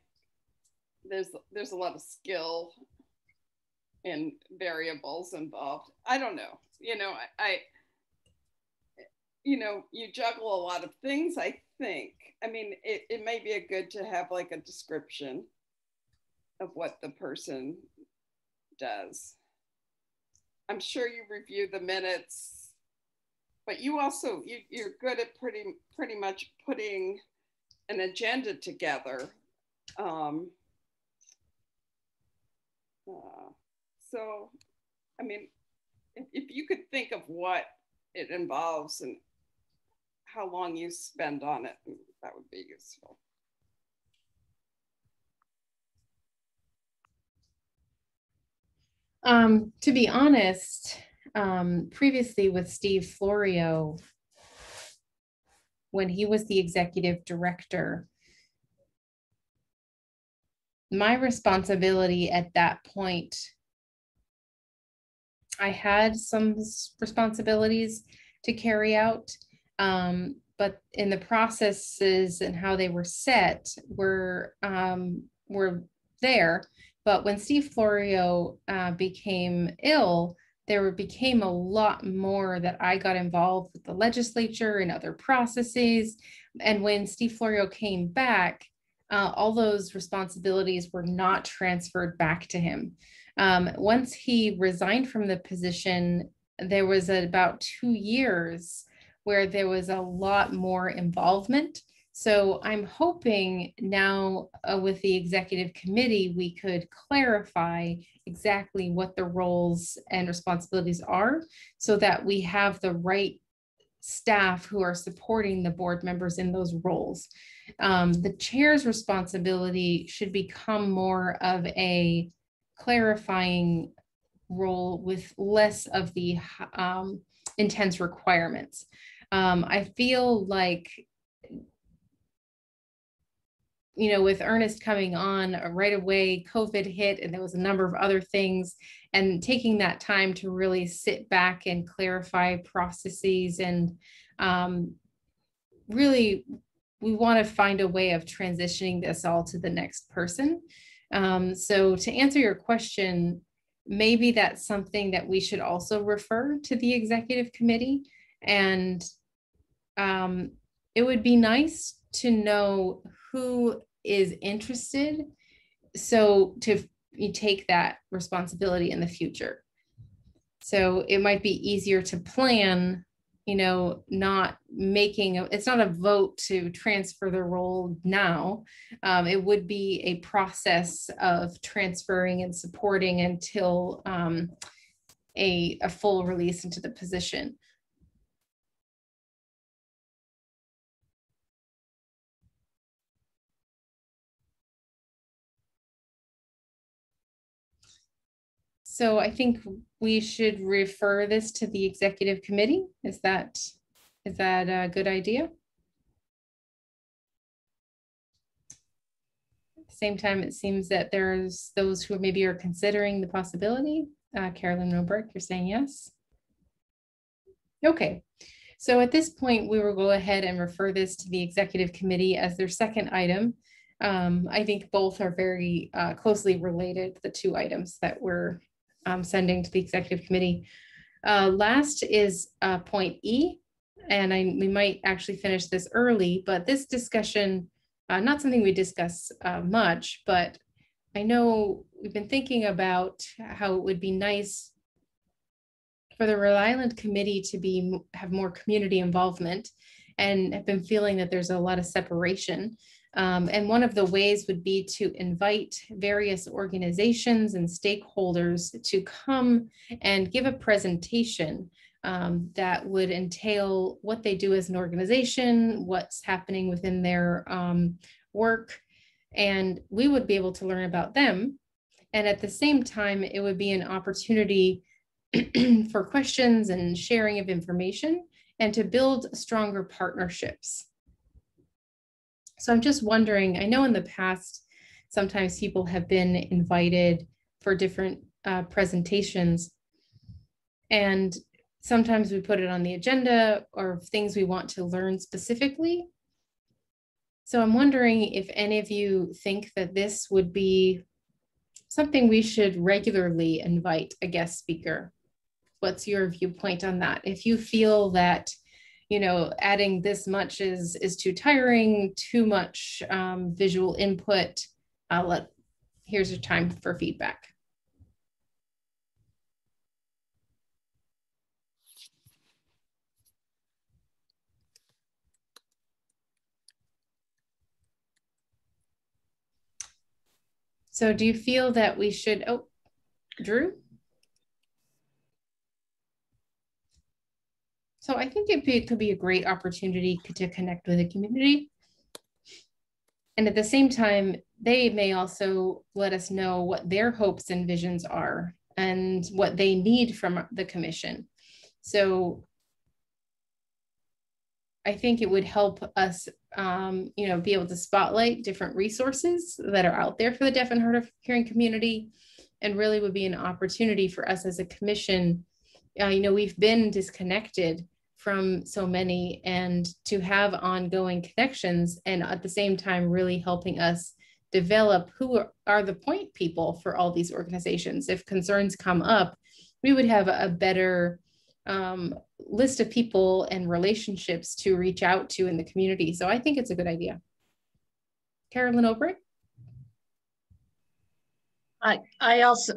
there's a lot of skill and variables involved. I don't know. You know, you juggle a lot of things, I think. I mean, it may be good to have like a description of what the person does. I'm sure you review the minutes, but you also, you're good at pretty much putting an agenda together. So, I mean, if you could think of what it involves and how long you spend on it, that would be useful. To be honest, previously with Steve Florio, when he was the executive director, my responsibility at that point, I had some responsibilities to carry out, but in the processes and how they were set were there. But when Steve Florio became ill, there became a lot more that I got involved with the legislature and other processes. And when Steve Florio came back, all those responsibilities were not transferred back to him. Once he resigned from the position, there was about 2 years where there was a lot more involvement. So I'm hoping now with the executive committee, we could clarify exactly what the roles and responsibilities are so that we have the right staff who are supporting the board members in those roles. The chair's responsibility should become more of a clarifying role with less of the intense requirements. I feel like you know, with Ernest coming on right away, COVID hit, and there was a number of other things, and taking that time to really sit back and clarify processes, and really, we want to find a way of transitioning this all to the next person. So to answer your question, maybe that's something that we should also refer to the executive committee. And it would be nice to know who is interested, so to take that responsibility in the future. So it might be easier to plan, you know, not making, it's not a vote to transfer the role now. It would be a process of transferring and supporting until a full release into the position. So I think we should refer this to the executive committee. Is that a good idea? At the same time, it seems that there's those who maybe are considering the possibility. Carolyn Ober, you're saying yes? Okay. So at this point, we will go ahead and refer this to the executive committee as their second item. I think both are very closely related, the two items that we're sending to the executive committee. Last is point E, and we might actually finish this early, but this discussion, not something we discuss much, but I know we've been thinking about how it would be nice for the Rhode Island committee to have more community involvement, and have been feeling that there's a lot of separation. And one of the ways would be to invite various organizations and stakeholders to come and give a presentation that would entail what they do as an organization, what's happening within their work, and we would be able to learn about them. And at the same time, it would be an opportunity for questions and sharing of information, and to build stronger partnerships. So I'm just wondering, I know in the past, sometimes people have been invited for different presentations, and sometimes we put it on the agenda or things we want to learn specifically. So I'm wondering if any of you think that this would be something we should regularly invite a guest speaker. What's your viewpoint on that? If you feel that, you know, adding this much is too tiring, too much visual input, here's your time for feedback. So do you feel that we should, oh, Drew? So I think it could be a great opportunity to connect with the community. And at the same time, they may also let us know what their hopes and visions are and what they need from the commission. So I think it would help us, you know, be able to spotlight different resources that are out there for the deaf and hard of hearing community, and really would be an opportunity for us as a commission. You know, we've been disconnected from so many, and to have ongoing connections, and at the same time really helping us develop who are the point people for all these organizations. If concerns come up, we would have a better list of people and relationships to reach out to in the community. So I think it's a good idea. Carolyn Ober? I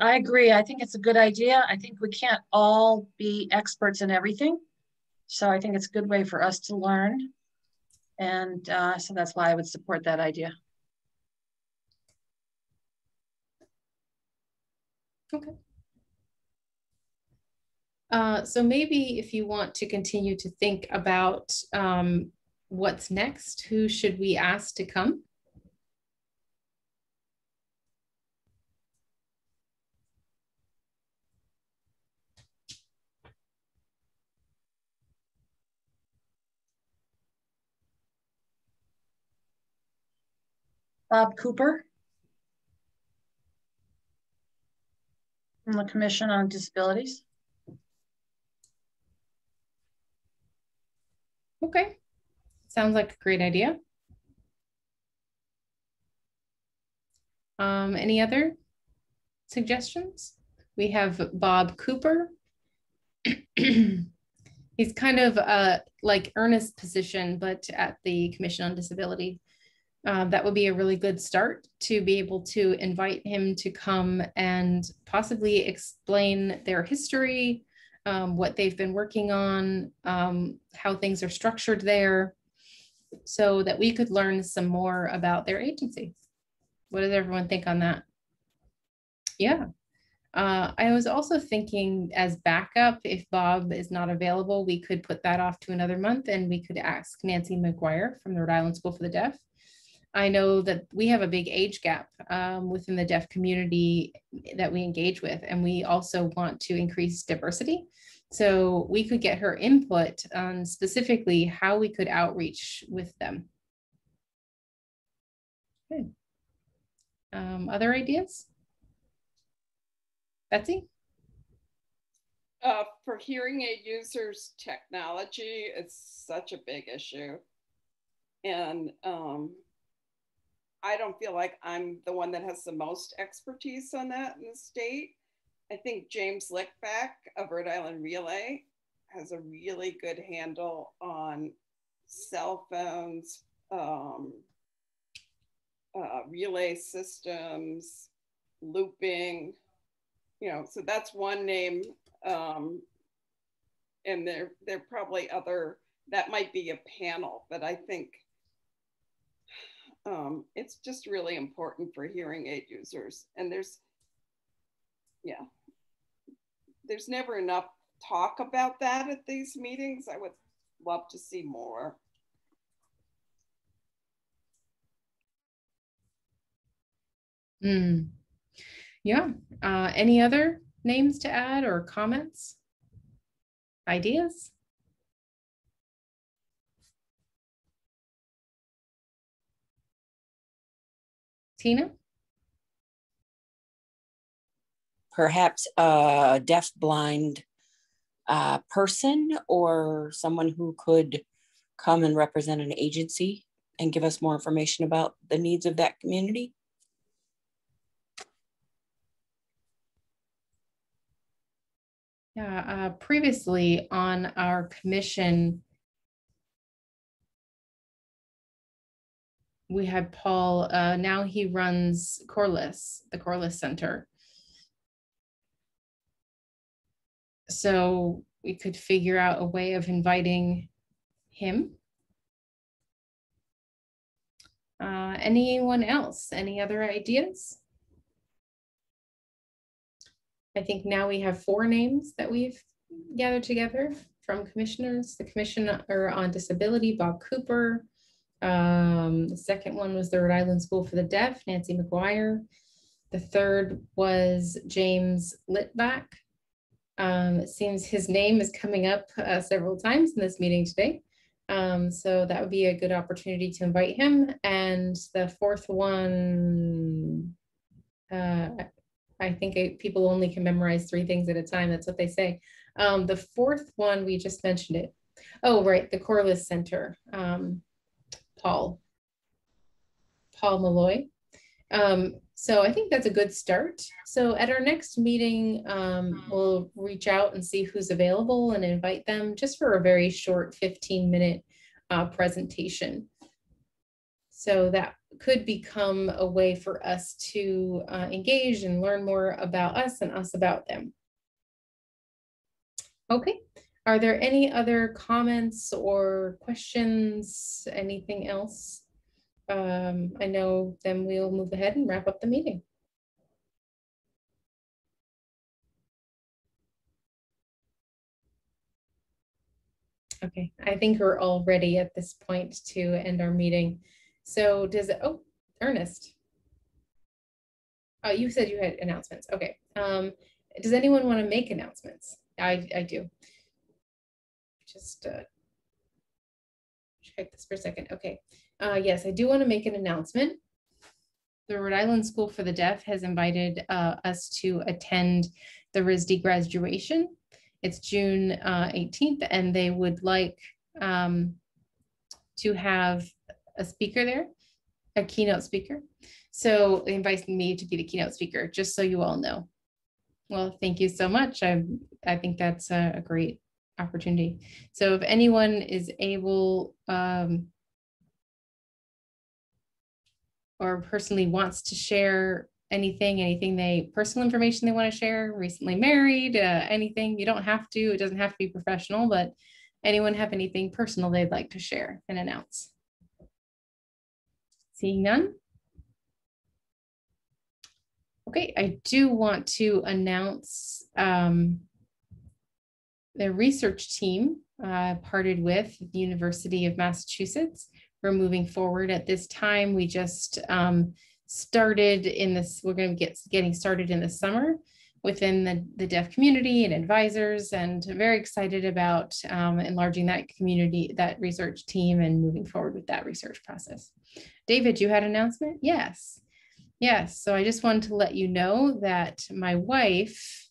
agree. I think it's a good idea. I think we can't all be experts in everything. So I think it's a good way for us to learn. And so that's why I would support that idea. Okay. So maybe if you want to continue to think about what's next, who should we ask to come? Bob Cooper from the Commission on Disabilities. Okay, sounds like a great idea. Any other suggestions? We have Bob Cooper. He's kind of like Ernest's position, but at the Commission on Disability. That would be a really good start to be able to invite him to come and possibly explain their history, what they've been working on, how things are structured there, so that we could learn some more about their agency. What does everyone think on that? Yeah. I was also thinking as backup, if Bob is not available, we could put that off to another month and we could ask Nancy McGuire from the Rhode Island School for the Deaf. I know that we have a big age gap within the deaf community that we engage with, and we also want to increase diversity. So we could get her input on specifically how we could outreach with them. Okay. Other ideas? Betsy? For hearing aid users, technology is such a big issue. And I don't feel like I'm the one that has the most expertise on that in the state. I think James Lickback of Rhode Island Relay has a really good handle on cell phones, relay systems, looping, you know, so that's one name. And there probably other, that might be a panel, but I think it's just really important for hearing aid users. And there's never enough talk about that at these meetings. I would love to see more. Yeah. Any other names to add or comments? Ideas? Tina? Perhaps a deaf blind person or someone who could come and represent an agency and give us more information about the needs of that community. Yeah, previously on our commission, we had Paul, now he runs Corliss, the Corliss Center. So we could figure out a way of inviting him. Anyone else? Any other ideas? I think now we have 4 names that we've gathered together from commissioners. The Commissioner on Disability, Bob Cooper. The second one was the Rhode Island School for the Deaf, Nancy McGuire. The third was James Lickback. It seems his name is coming up several times in this meeting today. So that would be a good opportunity to invite him. And the fourth one, I think people only can memorize 3 things at a time. That's what they say. The fourth one, we just mentioned it. Oh, right, the Corliss Center, Paul Malloy. So I think that's a good start. So at our next meeting, we'll reach out and see who's available and invite them just for a very short 15-minute presentation. So that could become a way for us to engage and learn more about us and us about them. Okay, are there any other comments or questions, anything else? I know then we'll move ahead and wrap up the meeting. Okay, I think we're all ready at this point to end our meeting. So does it, oh, Ernest. Oh, you said you had announcements. Okay. Does anyone want to make announcements? I do. Just check this for a second. Okay. Yes, I do want to make an announcement. the Rhode Island School for the Deaf has invited us to attend the RISD graduation. It's June 18th, and they would like to have a speaker there, a keynote speaker. So they invited me to be the keynote speaker, just so you all know. Well, thank you so much. I think that's a great opportunity. So if anyone is able or personally wants to share anything they, personal information they want to share, recently married, anything, you don't have to, it doesn't have to be professional, but anyone have anything personal they'd like to share and announce? Seeing none. Okay, I do want to announce the research team parted with the University of Massachusetts. We're moving forward at this time. We just started in this, we're going to getting started in the summer within the deaf community and advisors, and very excited about enlarging that community, that research team, and moving forward with that research process. David, you had an announcement? Yes. Yes, so I just wanted to let you know that my wife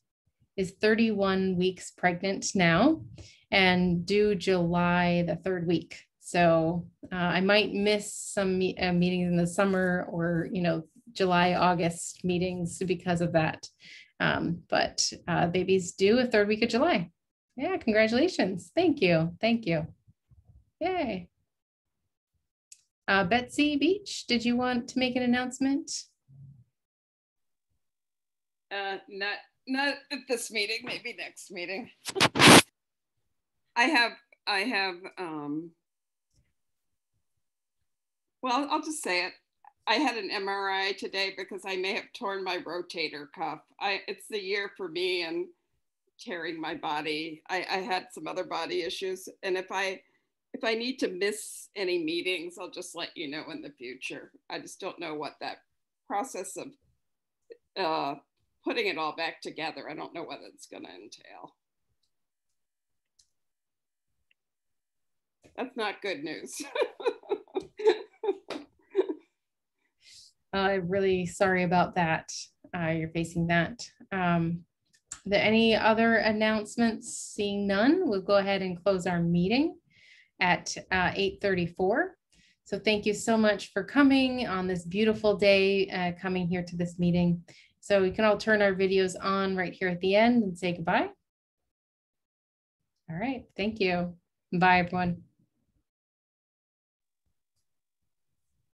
is 31 weeks pregnant now and due July the 3rd week. So I might miss some meetings in the summer, or, you know, July, August meetings because of that. But baby's due a 3rd week of July. Yeah, congratulations. Thank you. Thank you. Yay. Betsy Beach, did you want to make an announcement? Not at this meeting, maybe next meeting. I have, well, I'll just say it. I had an MRI today because I may have torn my rotator cuff. It's the year for me and tearing my body. I had some other body issues. And if I need to miss any meetings, I'll just let you know in the future. I just don't know what that process of putting it all back together, I don't know what it's going to entail. That's not good news. I'm really sorry about that. You're facing that. Any other announcements? Seeing none, we'll go ahead and close our meeting at 8:34. So thank you so much for coming on this beautiful day, coming here to this meeting. So we can all turn our videos on right here at the end and say goodbye. All right, thank you. Bye, everyone.